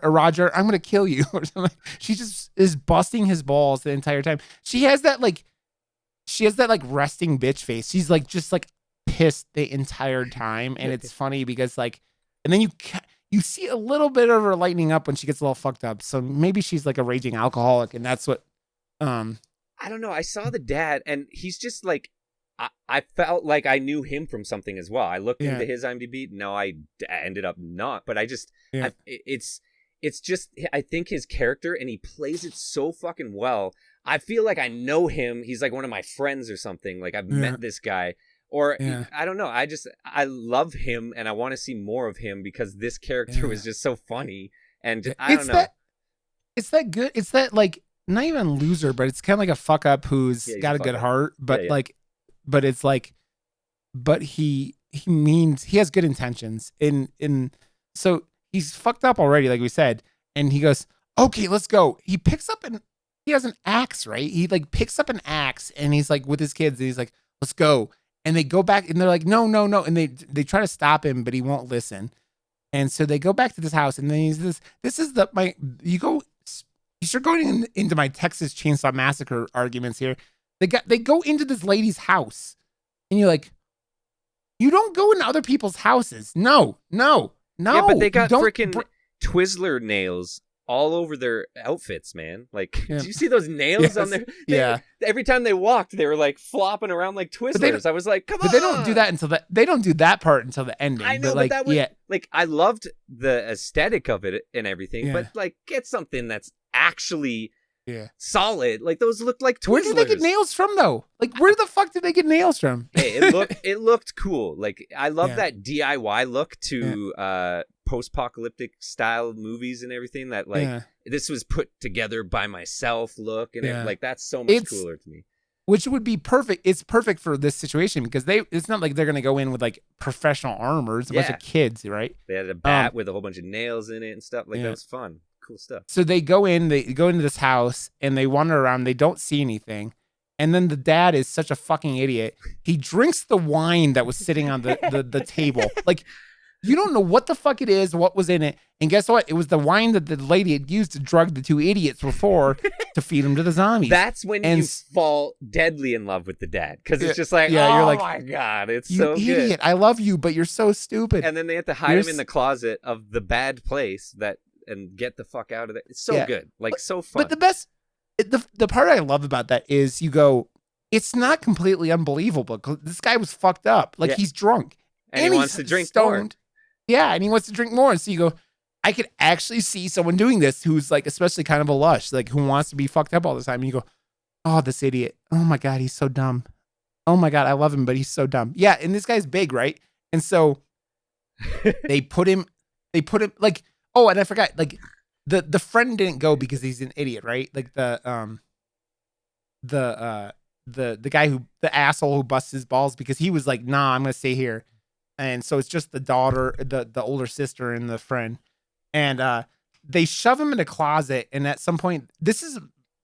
Roger, I'm gonna kill you. Or something. She just is busting his balls the entire time. She has that resting bitch face. She's like just like pissed the entire time, and it's funny because like, and then you see a little bit of her lightening up when she gets a little fucked up. So maybe she's like a raging alcoholic, and that's what. I don't know. I saw the dad, and he's just like. I felt like I knew him from something as well. I looked into his IMDb. No, I ended up not. But I just, it's just, I think his character, and he plays it so fucking well. I feel like I know him. He's like one of my friends or something. Like I've met this guy. Or I don't know. I love him, and I want to see more of him because this character was just so funny. And I don't know. It's that good. It's that like, not even loser, but it's kind of like a fuck up who's got a good heart. But like, but it's like, but he has good intentions so he's fucked up already, like we said, and he goes, okay, let's go. He has an axe, right? He like picks up an axe, and he's like with his kids, and he's like, let's go. And they go back, and they're like, no, and they try to stop him, but he won't listen. And so they go back to this house, and then you start going into my Texas Chainsaw Massacre arguments here. They go into this lady's house, and you're like, you don't go into other people's houses. No. Yeah, but they got freaking Twizzler nails all over their outfits, man. Like, did you see those nails on their? Every time they walked, they were like flopping around like Twizzlers. I was like, come on. But they don't do that they don't do that part until the ending. I know, but that was like, I loved the aesthetic of it and everything, but like, get something that's actually. Solid. Like those looked like Twizzlers. Where did they get nails from though? Like where the fuck did they get nails from? Hey, it looked cool. Like I love that DIY look to post-apocalyptic style movies and everything, that like this was put together by myself look, and like that's so much cooler to me. Which would be perfect. It's perfect for this situation because it's not like they're gonna go in with like professional armor. It's a bunch of kids, right? They had a bat with a whole bunch of nails in it and stuff. Like that was fun. Cool stuff. So they go into this house, and they wander around. They don't see anything. And then the dad is such a fucking idiot. He drinks the wine that was sitting on the table. Like, you don't know what the fuck it is, what was in it. And guess what? It was the wine that the lady had used to drug the two idiots before to feed them to the zombies. That's when you fall deadly in love with the dad. Because it's just like, you're like, my God, it's so good. You idiot. I love you, but you're so stupid. And then they have to hide him in the closet of the bad place and get the fuck out of there. It's so good. Like, so fun. But the best, the part I love about that is you go, it's not completely unbelievable. This guy was fucked up. Like, he's drunk. And he wants to drink stoned. More. Yeah, and he wants to drink more. And so you go, I could actually see someone doing this who's like, especially kind of a lush, like who wants to be fucked up all the time. And you go, oh, this idiot. Oh my God, he's so dumb. Oh my God, I love him, but he's so dumb. Yeah, and this guy's big, right? And so they put him like, oh, and I forgot, like the friend didn't go because he's an idiot, right? Like the guy the asshole who busts his balls, because he was like, nah, I'm gonna stay here. And so it's just the daughter, the older sister, and the friend. And they shove him in a closet, and at some point, this is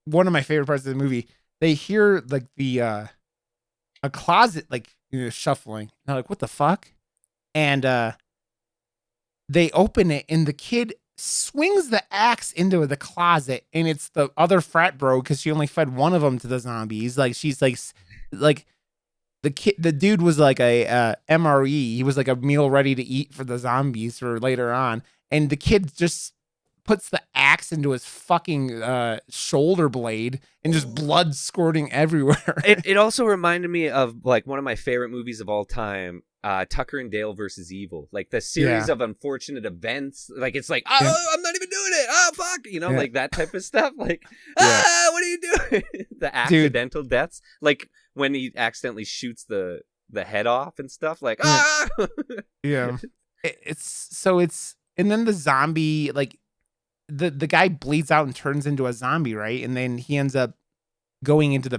one of my favorite parts of the movie. They hear like a closet like shuffling. And they're like, what the fuck? And they open it, and the kid swings the axe into the closet, and it's the other frat bro because she only fed one of them to the zombies. Like she's like the dude was like a MRE. He was like a meal ready to eat for the zombies for later on, and the kid just puts the axe into his fucking shoulder blade and just blood squirting everywhere. It also reminded me of like one of my favorite movies of all time, Tucker and Dale versus Evil. Like the series of unfortunate events. Like it's like, oh, I'm not even doing it. Oh, fuck. You know, like that type of stuff. Like, what are you doing? The accidental deaths. Like when he accidentally shoots the head off and stuff. Like, yeah. And then the zombie, like, the guy bleeds out and turns into a zombie, right? And then he ends up going into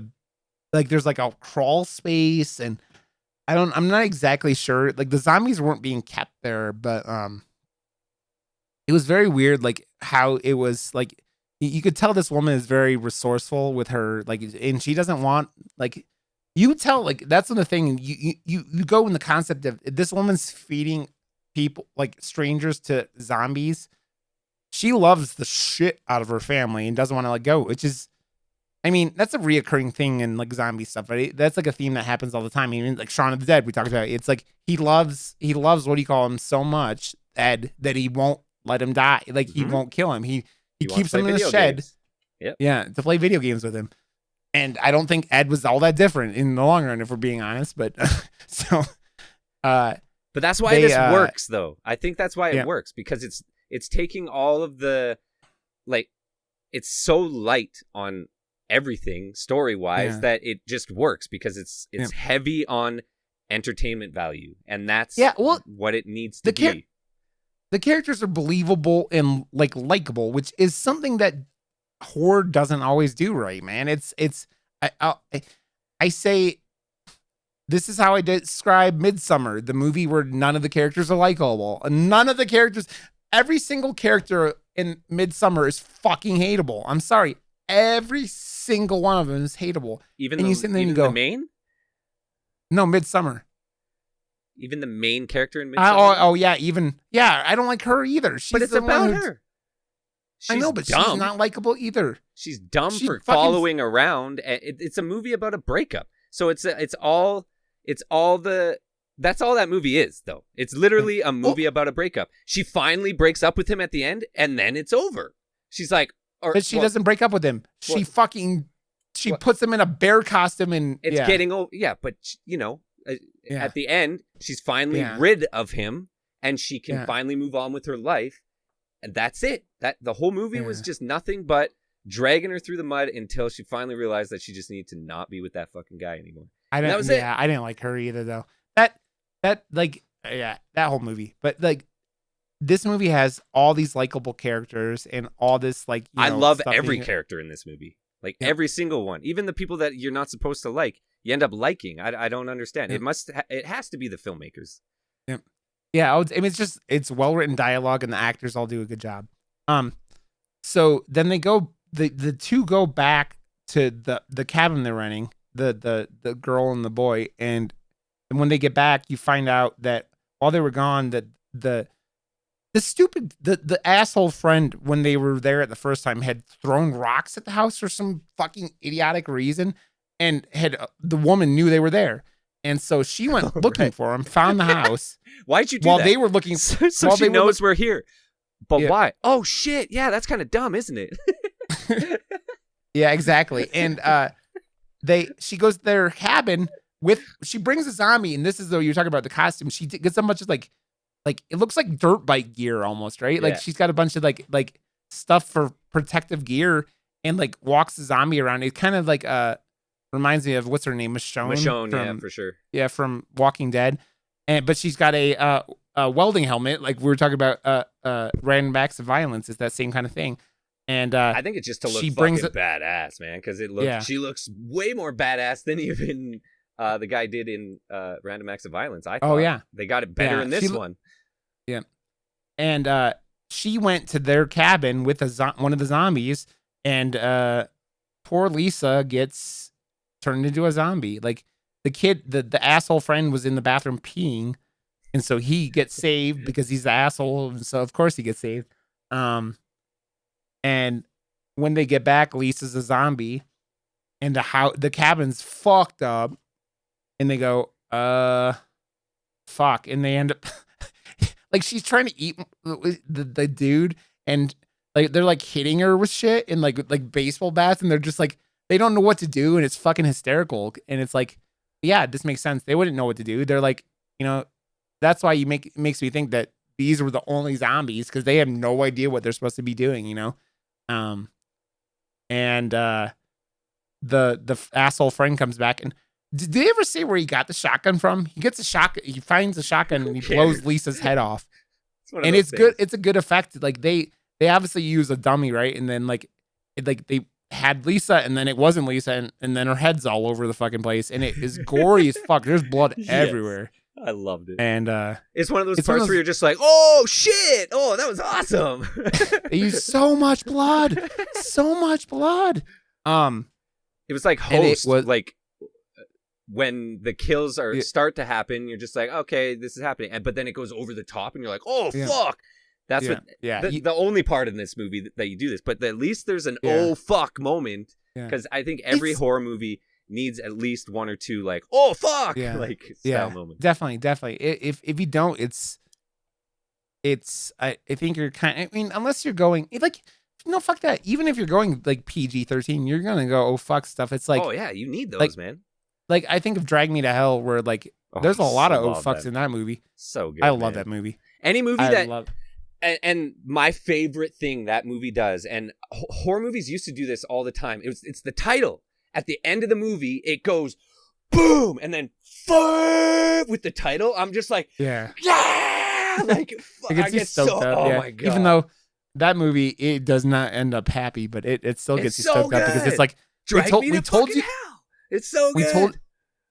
there's like a crawl space, and I'm not exactly sure. Like the zombies weren't being kept there, but it was very weird, like how it was like you could tell this woman is very resourceful with her, like, and she doesn't want, like, you tell, like, that's the thing. You go in the concept of this woman's feeding people, like strangers, to zombies. She loves the shit out of her family and doesn't want to let go, which is, I mean, that's a reoccurring thing in like zombie stuff, right? That's like a theme that happens all the time. Even like Shaun of the Dead, we talked about it. It's like he loves what do you call him so much, Ed, that he won't let him die. Like he won't kill him. He keeps him in the shed. Yep. Yeah, to play video games with him. And I don't think Ed was all that different in the long run, if we're being honest. But but that's why this works, though. I think that's why it works, because it's taking all of the, like, it's so light on everything story-wise that it just works, because it's heavy on entertainment value, and that's what it needs to be. The characters are believable and like likable, which is something that horror doesn't always do, right, man? I say this is how I describe Midsommar, the movie where none of the characters are likable. None of the characters, every single character in Midsommar is fucking hateable. I'm sorry. Every single one of them is hateable. Even the main? No, Midsommar. Even the main character in Midsommar? I don't like her either. But it's about her. I know, but dumb. She's not likable either. She's dumb for following around. It's a movie about a breakup. So that's all that movie is, though. It's literally a movie about a breakup. She finally breaks up with him at the end, and then it's over. She's like, but she doesn't break up with him. She puts him in a bear costume, and it's getting over. Yeah, but you know, at the end, she's finally rid of him, and she can finally move on with her life, and that's it. That the whole movie was just nothing but dragging her through the mud until she finally realized that she just needed to not be with that fucking guy anymore. That was it. I didn't like her either, though. That whole movie. But like, this movie has all these likable characters and all this, like, I love every character in this movie. Like every single one, even the people that you're not supposed to like, you end up liking. I don't understand. It has to be the filmmakers. Yeah, it's well written dialogue, and the actors all do a good job. So then the two go back to the cabin they're renting, the girl and the boy, and when they get back, you find out that while they were gone, that the asshole friend, when they were there at the first time, had thrown rocks at the house for some fucking idiotic reason, and the woman knew they were there. And so she went looking for him, found the house. Why'd you do while that? They were looking, so she knows we're here. But why? Oh shit! Yeah, that's kind of dumb, isn't it? Yeah, exactly. And she goes to their cabin she brings a zombie, and this is though you're talking about the costume. She gets a bunch of like it looks like dirt bike gear almost, right? Like she's got a bunch of like stuff for protective gear, and like walks the zombie around. It kind of like reminds me of, what's her name, Michonne, yeah, for sure. Yeah, from Walking Dead. But she's got a welding helmet, like we were talking about random acts of violence. It's that same kind of thing. And I think it's just to look fucking badass, man, because she looks way more badass than even the guy did in Random Acts of Violence. I thought they got it better in this one. Yeah. And she went to their cabin with one of the zombies, and poor Lisa gets turned into a zombie. Like, the kid, the asshole friend, was in the bathroom peeing, and so he gets saved because he's the asshole, and so of course he gets saved. And when they get back, Lisa's a zombie, and the cabin's fucked up, and they go, fuck, and they end up like she's trying to eat the dude, and like they're like hitting her with shit and like baseball bats, and they're just like they don't know what to do, and it's fucking hysterical, and it's like, yeah, this makes sense. They wouldn't know what to do. They're like, that's why it makes me think that these were the only zombies because they have no idea what they're supposed to be doing, and the asshole friend comes back, and did they ever say where he got the shotgun from? He gets a shotgun, he finds a shotgun, and he blows Lisa's head off. And it's good. It's a good effect. Like they obviously use a dummy, right? And then like they had Lisa, and then it wasn't Lisa, and then her head's all over the fucking place, and it is gory as fuck. There's blood everywhere. I loved it. And it's one of those parts where you're just like, oh shit, oh that was awesome. They use so much blood, so much blood. It was like Host, like when the kills start to happen, you're just like, okay, this is happening, but then it goes over the top, and you're like, oh fuck. That's the only part in this movie that you do this, but at least there's an oh fuck moment, because I think every horror movie needs at least one or two like oh fuck like style moments. Definitely. If you don't, I think you're I mean, unless you're going like no fuck that. Even if you're going like PG-13, you're gonna go oh fuck stuff. It's like oh yeah, you need those, man. Like I think of Drag Me to Hell, where like there's a lot of oh fucks in that movie. So good. I love that movie. Any movie and my favorite thing that movie does, and horror movies used to do this all the time. It's the title. At the end of the movie, it goes boom, and then with the title. I'm just like, yeah, like I get stoked up. Oh my god! Even though that movie it does not end up happy, but it still gets you stoked up because it's like we told you hell. It's so good.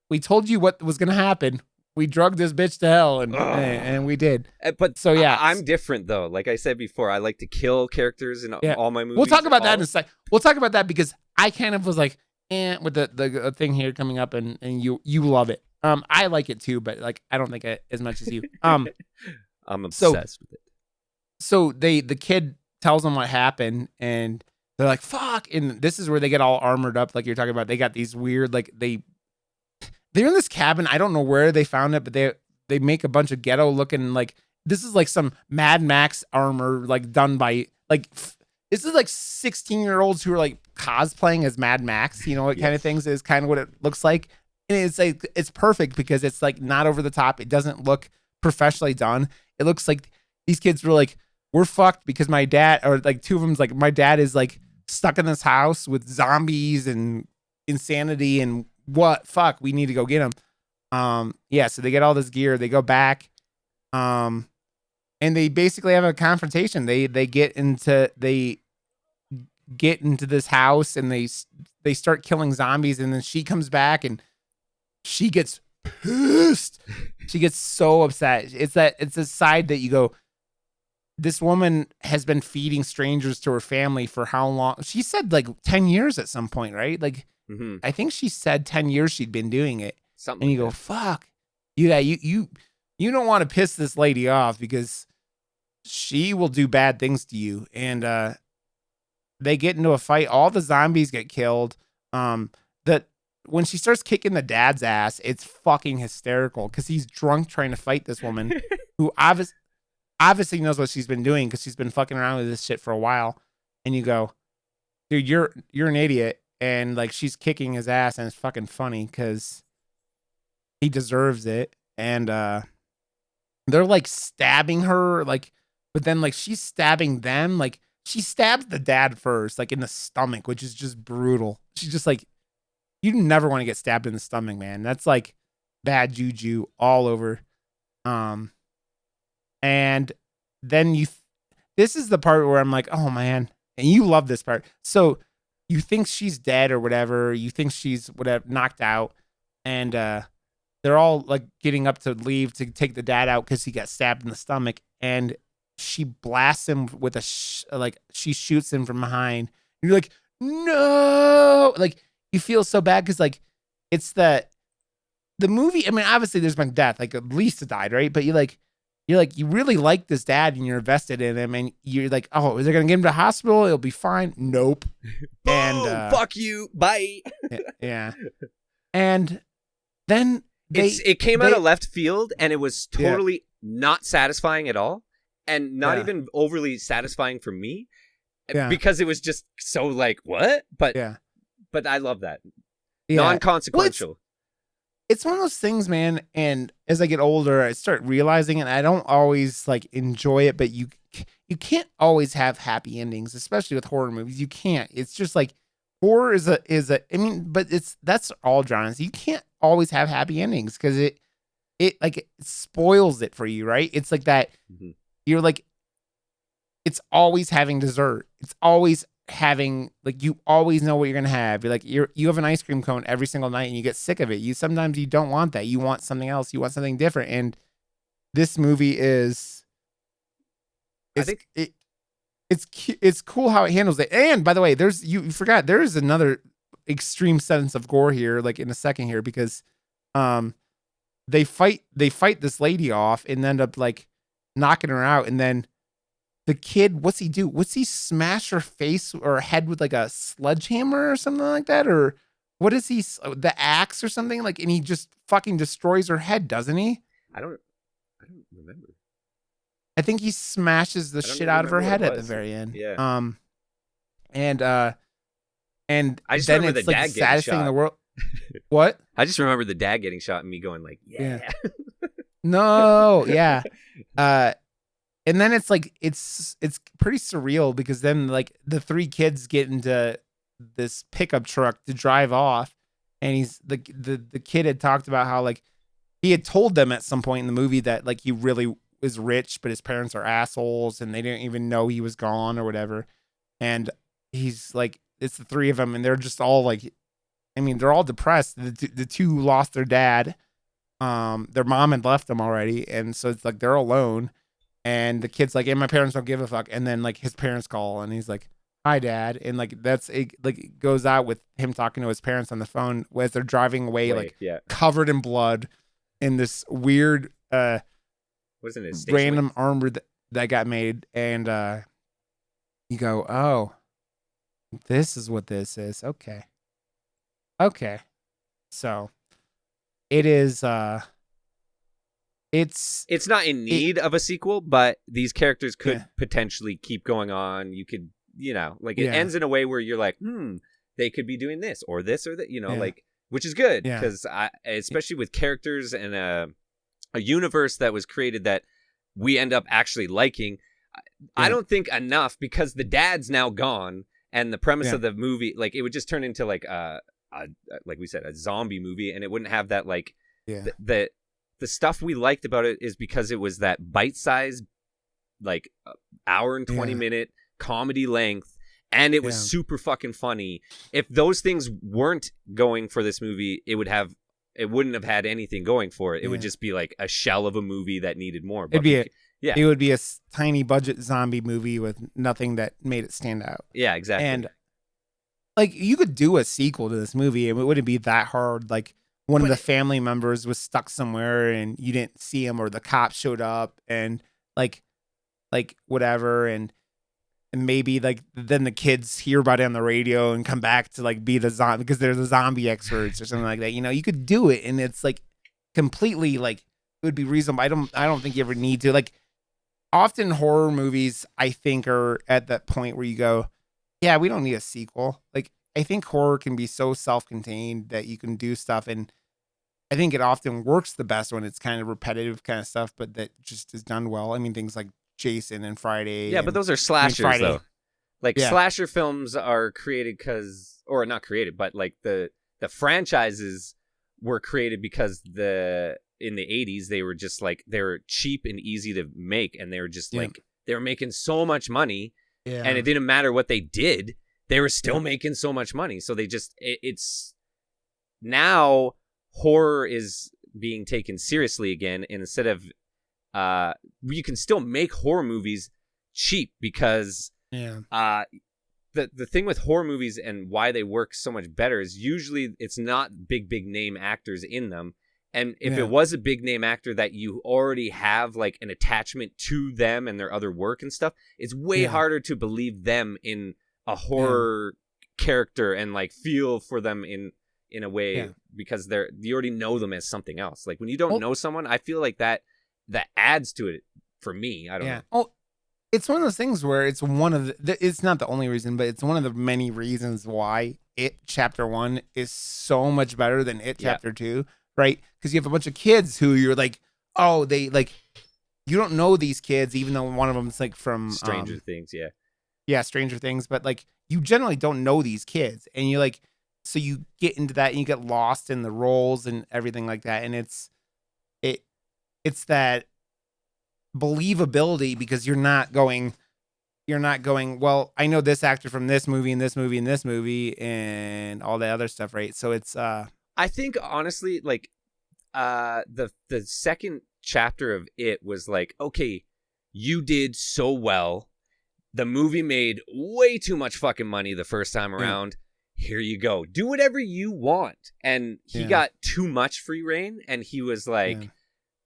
We told you what was gonna happen. We drugged this bitch to hell, and we did. But so I'm different though. Like I said before, I like to kill characters in all my movies. We'll talk about that in a sec. We'll talk about that because I kind of was like, with the thing here coming up, and you love it. I like it too, but like I don't think as much as you. I'm obsessed with it. So the kid tells them what happened, and they're like, "Fuck!" And this is where they get all armored up, like you're talking about. They got these weird, like they're in this cabin. I don't know where they found it, but they make a bunch of ghetto looking like this is like some Mad Max armor, like done by like this is like 16-year-olds who are like cosplaying as Mad Max, kind of things is kind of what it looks like. And it's like it's perfect because it's like not over the top. It doesn't look professionally done. It looks like these kids were like, we're fucked because my dad, or like two of them's like, my dad is like stuck in this house with zombies and insanity and what fuck, we need to go get him. So they get all this gear, they go back, and they basically have a confrontation. They get into this house, and they start killing zombies, and then she comes back and she gets pissed. She gets so upset. It's a side that you go, this woman has been feeding strangers to her family for how long? She said like 10 years at some point, right? Like I think she said 10 years she'd been doing it. Something and you go, fuck. You don't want to piss this lady off because she will do bad things to you. And they get into a fight. All the zombies get killed. That when she starts kicking the dad's ass, it's fucking hysterical because he's drunk trying to fight this woman who obviously knows what she's been doing because she's been fucking around with this shit for a while. And you go, dude, you're an idiot. And like she's kicking his ass, and it's fucking funny because he deserves it. And they're like stabbing her, like, but then like she's stabbing them. Like she stabs the dad first, like in the stomach, which is just brutal. She's just like, you never want to get stabbed in the stomach, man. That's like bad juju all over. And then this is the part where I'm like, oh man, and you love this part. So you think she's dead or whatever. You think she's knocked out, and they're all like getting up to leave to take the dad out because he got stabbed in the stomach, and she blasts him with she shoots him from behind. And you're like, no, like you feel so bad because like it's the movie. I mean, obviously there's been death, like Lisa died, right? But you like you're like, you really like this dad and you're invested in him, and you're like, oh, is they gonna get him to the hospital? It'll be fine. Nope. Boom! Fuck you. Bye. Yeah. And then it came out of left field, and it was totally not satisfying at all, and not even overly satisfying for me, because it was just so like, what? But I love that. Non-consequential. Well, it's one of those things, man. And as I get older, I start realizing it. I don't always like enjoy it, but you can't always have happy endings, especially with horror movies. You can't. It's just like horror is a. I mean, but that's all genres. You can't always have happy endings because it spoils it for you, right? It's like that. Mm-hmm. You're like, it's always having dessert. It's always having, like, you always know what you're gonna have. You're like, you have an ice cream cone every single night and you get sick of it. Sometimes you don't want that. You want something else. You want something different. And this movie is, it's cool how it handles it. And by the way, you forgot there's another extreme sense of gore here, like in a second here, because they fight this lady off and end up like knocking her out, and then the kid, what's he do? What's he smash her face or head with like a sledgehammer or something like that? Or what is he, the axe or something? Like, and he just fucking destroys her head, doesn't he? I don't remember. I think he smashes the shit out of her head at the very end. Yeah. And I just then remember it's the like dad the saddest getting thing in shot. the world. What? I just remember the dad getting shot and me going like, yeah. No, yeah. And then it's like, it's pretty surreal because then like the three kids get into this pickup truck to drive off, and he's the kid had talked about how like he had told them at some point in the movie that like he really was rich, but his parents are assholes and they didn't even know he was gone or whatever. And he's like, it's the three of them, and they're just all like, I mean, they're all depressed. The two lost their dad. Their mom had left them already, and so it's like they're alone. And the kid's like, "And my parents don't give a fuck." And then like his parents call, and he's like, "Hi, Dad." And like that's it. Like it goes out with him talking to his parents on the phone as they're driving away, covered in blood, in this weird wasn't it random armor that got made. And you go, "Oh, this is what this is." Okay. So it is. It's not in need of a sequel, but these characters could potentially keep going on. You could, like it ends in a way where you're like, they could be doing this or that, like, which is good because especially with characters and a universe that was created that we end up actually liking. I don't think enough, because the dad's now gone, and the premise of the movie, like, it would just turn into like like we said, a zombie movie, and it wouldn't have that like the stuff we liked about it is because it was that bite-sized, like, hour and 20-minute comedy length, and it was super fucking funny. If those things weren't going for this movie, it wouldn't have had anything going for it. It would just be like a shell of a movie that needed more. But it would be a tiny budget zombie movie with nothing that made it stand out. Yeah, exactly. And like, you could do a sequel to this movie, and it wouldn't be that hard. Like, one of the family members was stuck somewhere and you didn't see him, or the cops showed up and like whatever. And maybe like then the kids hear about it on the radio and come back to like be the zombie because they're the zombie experts or something like that. You could do it, and it's like completely like, it would be reasonable. I don't think you ever need to. Like, often horror movies, I think, are at that point where you go, yeah, we don't need a sequel. Like, I think horror can be so self-contained that you can do stuff, and I think it often works the best when it's kind of repetitive kind of stuff, but that just is done well. I mean, things like Jason and Friday. Yeah, but those are slashers, though. Like, slasher films are created or not created, but like the franchises were created because in the 80s, they were just like, they were cheap and easy to make, and they were just like, they were making so much money, and it didn't matter what they did. They were still making so much money. So they just, it's now horror is being taken seriously again. And instead of, you can still make horror movies cheap, because the thing with horror movies and why they work so much better is usually it's not big name actors in them. And if it was a big name actor that you already have like an attachment to them and their other work and stuff, it's way harder to believe them in a horror character and like feel for them in a way because you already know them as something else. Like when you don't know someone, I feel like that adds to it for me. I don't know. Oh, it's one of those things where it's one of it's not the only reason, but it's one of the many reasons why It Chapter 1 is so much better than It Chapter 2, right? Because you have a bunch of kids who you're like, oh, they like, you don't know these kids, even though one of them's like from Stranger Things, Stranger Things, but like you generally don't know these kids, and you like, so you get into that and you get lost in the roles and everything like that, and it's that believability because you're not going, well, I know this actor from this movie and this movie and this movie and all that other stuff, right? So it's I think honestly, like the second chapter of It was like, okay, you did so well. The movie made way too much fucking money the first time around. Here you go. Do whatever you want. And he got too much free reign and he was like,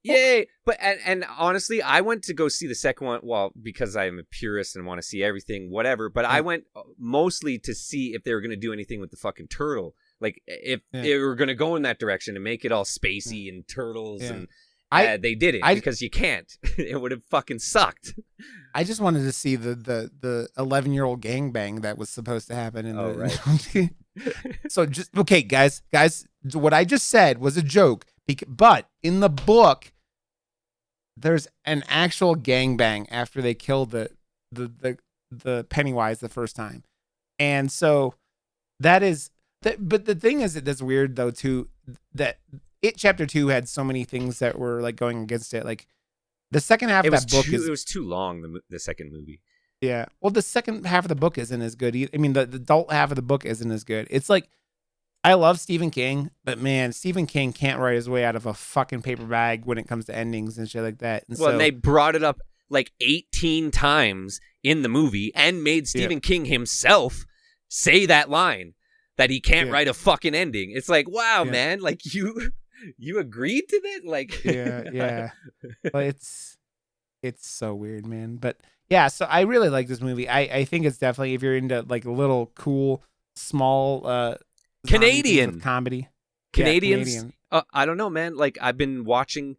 yay. But and honestly, I went to go see the second one, well, because I'm a purist and want to see everything, whatever. But I went mostly to see if they were going to do anything with the fucking turtle. Like if they were going to go in that direction and make it all spacey and turtles and they did it because you can't. It would have fucking sucked. I just wanted to see the 11-year-old gangbang that was supposed to happen in the So just okay, guys, what I just said was a joke, but in the book there's an actual gangbang after they killed the Pennywise the first time. And so that is that, but the thing is that's weird though too, that It Chapter 2 had so many things that were like going against it. Like the second half of that book it was too long, the second movie. Yeah. Well, the second half of the book isn't as good either. I mean, the adult half of the book isn't as good. It's like, I love Stephen King, but man, Stephen King can't write his way out of a fucking paper bag when it comes to endings and shit like that. And and they brought it up like 18 times in the movie and made Stephen King himself say that line that he can't write a fucking ending. It's like, wow, man, like you agreed to that? Like, But it's so weird, man. But yeah, so I really like this movie. I think it's definitely, if you're into like a little cool, small Canadian comedy. Canadians. I don't know, man. Like I've been watching.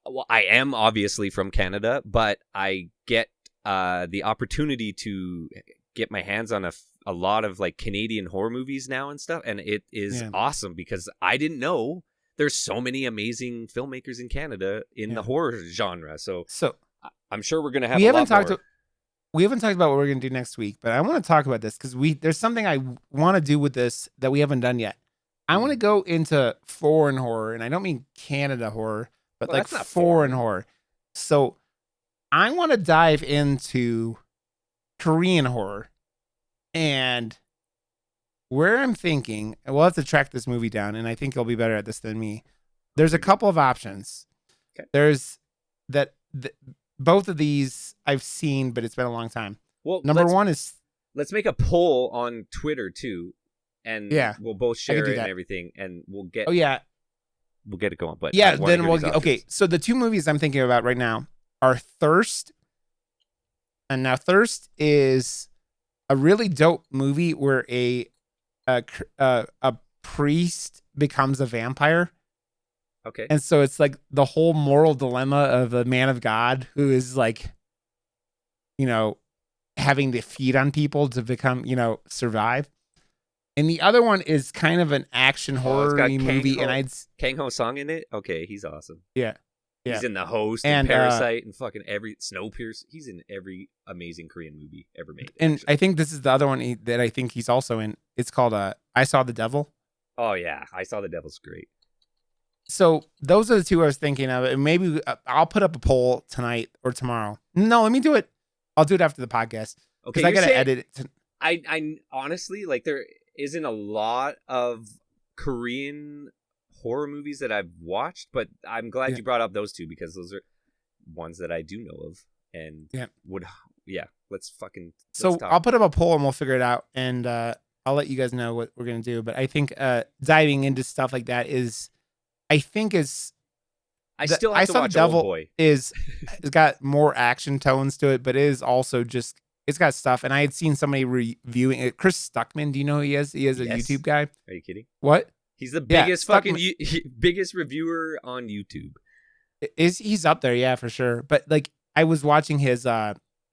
Well, I am obviously from Canada, but I get the opportunity to get my hands on a lot of like Canadian horror movies now and stuff, and it is awesome because I didn't know there's so many amazing filmmakers in Canada in the horror genre. So I'm sure we're gonna have. We haven't talked about what we're gonna do next week, but I want to talk about this because there's something I want to do with this that we haven't done yet. I want to go into foreign horror, and I don't mean Canada horror, but like foreign horror. So I want to dive into Korean horror, and where I'm thinking, we'll have to track this movie down, and I think you'll be better at this than me. There's a couple of options. Okay. There's both of these I've seen, but it's been a long time. Well, number one is, let's make a poll on Twitter too, and we'll both share it and everything, and we'll get we'll get it going. But then okay. So the two movies I'm thinking about right now are Thirst, and now Thirst is a really dope movie where a priest becomes a vampire. Okay. And so it's like the whole moral dilemma of a man of God who is like, having to feed on people to become, survive. And the other one is kind of an action horror movie. And Kang Ho Sung in it. Okay. He's awesome. Yeah. He's in The Host and Parasite and fucking every Snowpiercer. He's in every amazing Korean movie ever made. And actually, I think this is the other one that I think he's also in. It's called I Saw the Devil. Oh yeah, I Saw the Devil's great. So those are the two I was thinking of. And maybe I'll put up a poll tonight or tomorrow. No, let me do it. I'll do it after the podcast. Okay, I gotta edit it. I honestly, like, there isn't a lot of Korean horror movies that I've watched, but I'm glad you brought up those two because those are ones that I do know of and let's talk. I'll put up a poll and we'll figure it out, and I'll let you guys know what we're gonna do. But I think diving into stuff like that is I think is I still have to watch Devil Oldboy. it's got more action tones to it, but it is also just it's got stuff. And I had seen somebody reviewing it. Chris Stuckman, do you know who he is? He is a YouTube guy. Are you kidding? What? He's the biggest biggest reviewer on YouTube. He's up there, yeah, for sure. But like I was watching his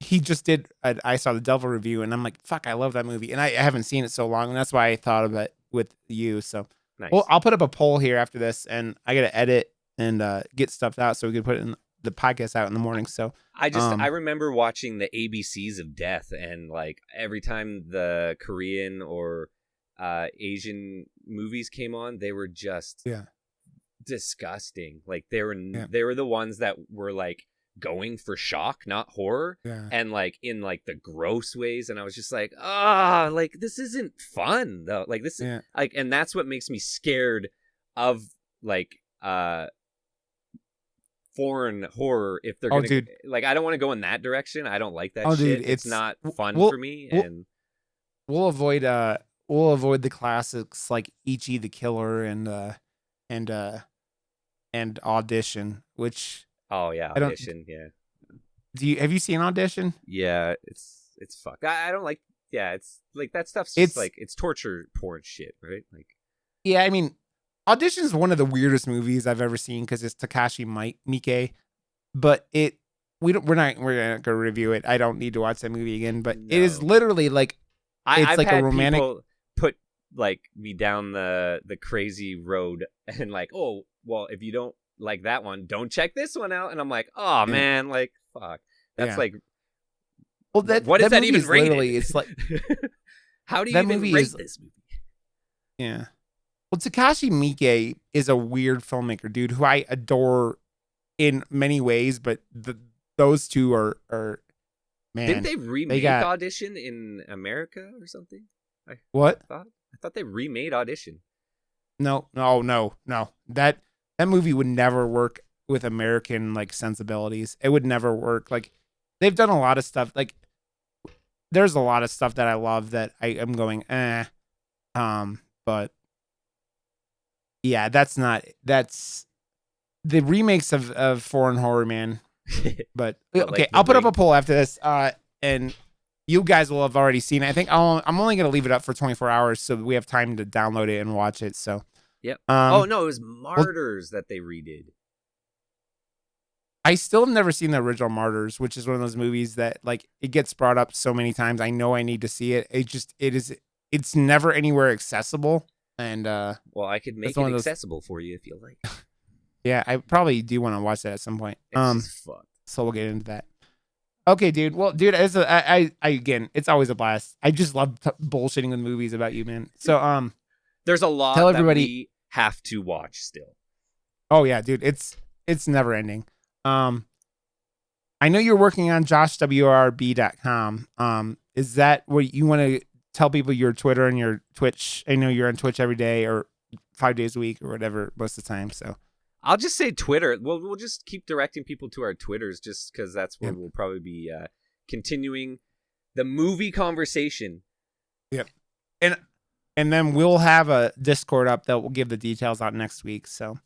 he just did I Saw the Devil review, and I'm like, fuck, I love that movie. And I haven't seen it so long, and that's why I thought of it with you. So nice. Well, I'll put up a poll here after this, and I gotta edit and get stuff out so we can put it in the podcast out in the morning. So I remember watching the ABCs of Death, and like every time the Korean or Asian movies came on, they were just disgusting. Like they were the ones that were like going for shock, not horror, and like in like the gross ways. And I was just like, like this isn't fun though. Like this, like, and that's what makes me scared of like foreign horror. If they're gonna, like, I don't want to go in that direction. I don't like that shit. It's not fun for me. And we'll avoid the classics like Ichi the Killer and Audition, which Audition, have you seen Audition? Yeah, it's fucked. I don't like. Yeah, it's like that stuff's just like it's torture porn shit, right? Like, yeah, I mean, Audition is one of the weirdest movies I've ever seen because it's Takashi Miike, but we're not gonna review it. I don't need to watch that movie again, but it is literally like I've like had a romantic. People put like me down the crazy road and like, oh well, if you don't like that one, don't check this one out. And I'm like, oh man, like fuck, that's like, well, what is that even rated? Literally, it's like, how do you even rate this movie? Yeah. Well, Takashi Miike is a weird filmmaker, dude, who I adore in many ways, but those two are man. Didn't they remake Audition in America or something? I thought they remade Audition. No. That movie would never work with American like sensibilities. It would never work. Like they've done a lot of stuff. Like there's a lot of stuff that I love that I am going, but yeah, that's the remakes of foreign horror, man. But okay, like I'll put up a poll after this, and you guys will have already seen it. I think I'm only gonna leave it up for 24 hours so we have time to download it and watch it. So yep. Oh no, it was Martyrs that they redid. I still have never seen the original Martyrs, which is one of those movies that like it gets brought up so many times. I know I need to see it. It's never anywhere accessible. And well, I could make it accessible for you if you like. Yeah, I probably do want to watch that at some point. It's fun. So we'll get into that. Okay, dude. Well, dude, I again, it's always a blast. I just love bullshitting with movies about you, man. So there's a lot that we have to watch still. Oh yeah, dude. It's never ending. I know you're working on joshwrb.com. Is that what you want to tell people, your Twitter and your Twitch? I know you're on Twitch every day or 5 days a week or whatever most of the time. So I'll just say Twitter. We'll just keep directing people to our Twitters just because that's where we'll probably be continuing the movie conversation. Yep. And then we'll have a Discord up that will give the details out next week. So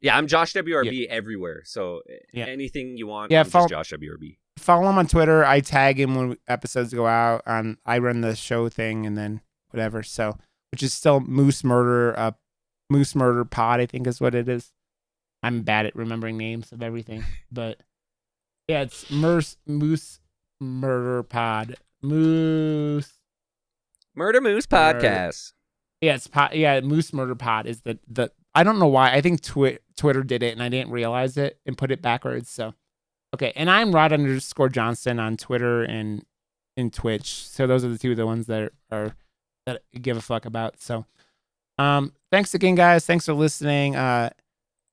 yeah, I'm Josh WRB everywhere. So anything you want, I'm just Josh WRB. Follow him on Twitter. I tag him when episodes go out. I run the show thing and then whatever. So, which is still Moose Murder Pod, I think is what it is. I'm bad at remembering names of everything, but yeah, it's Moose Murder Pod. Moose Podcast. Yeah, it's Moose Murder Pod is the. I don't know why. I think Twitter did it and I didn't realize it and put it backwards. So. Okay, and I'm Rod_Johnston on Twitter and in Twitch. So those are the two of the ones that I give a fuck about. So, thanks again, guys. Thanks for listening.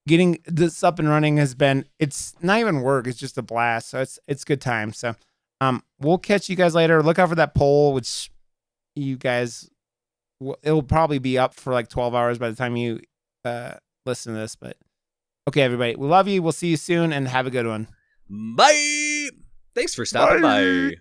Getting this up and running it's not even work. It's just a blast. So it's good time. So, we'll catch you guys later. Look out for that poll, which you guys, it'll probably be up for like 12 hours by the time you listen to this. But okay, everybody, we love you. We'll see you soon and have a good one. Bye. Thanks for stopping by.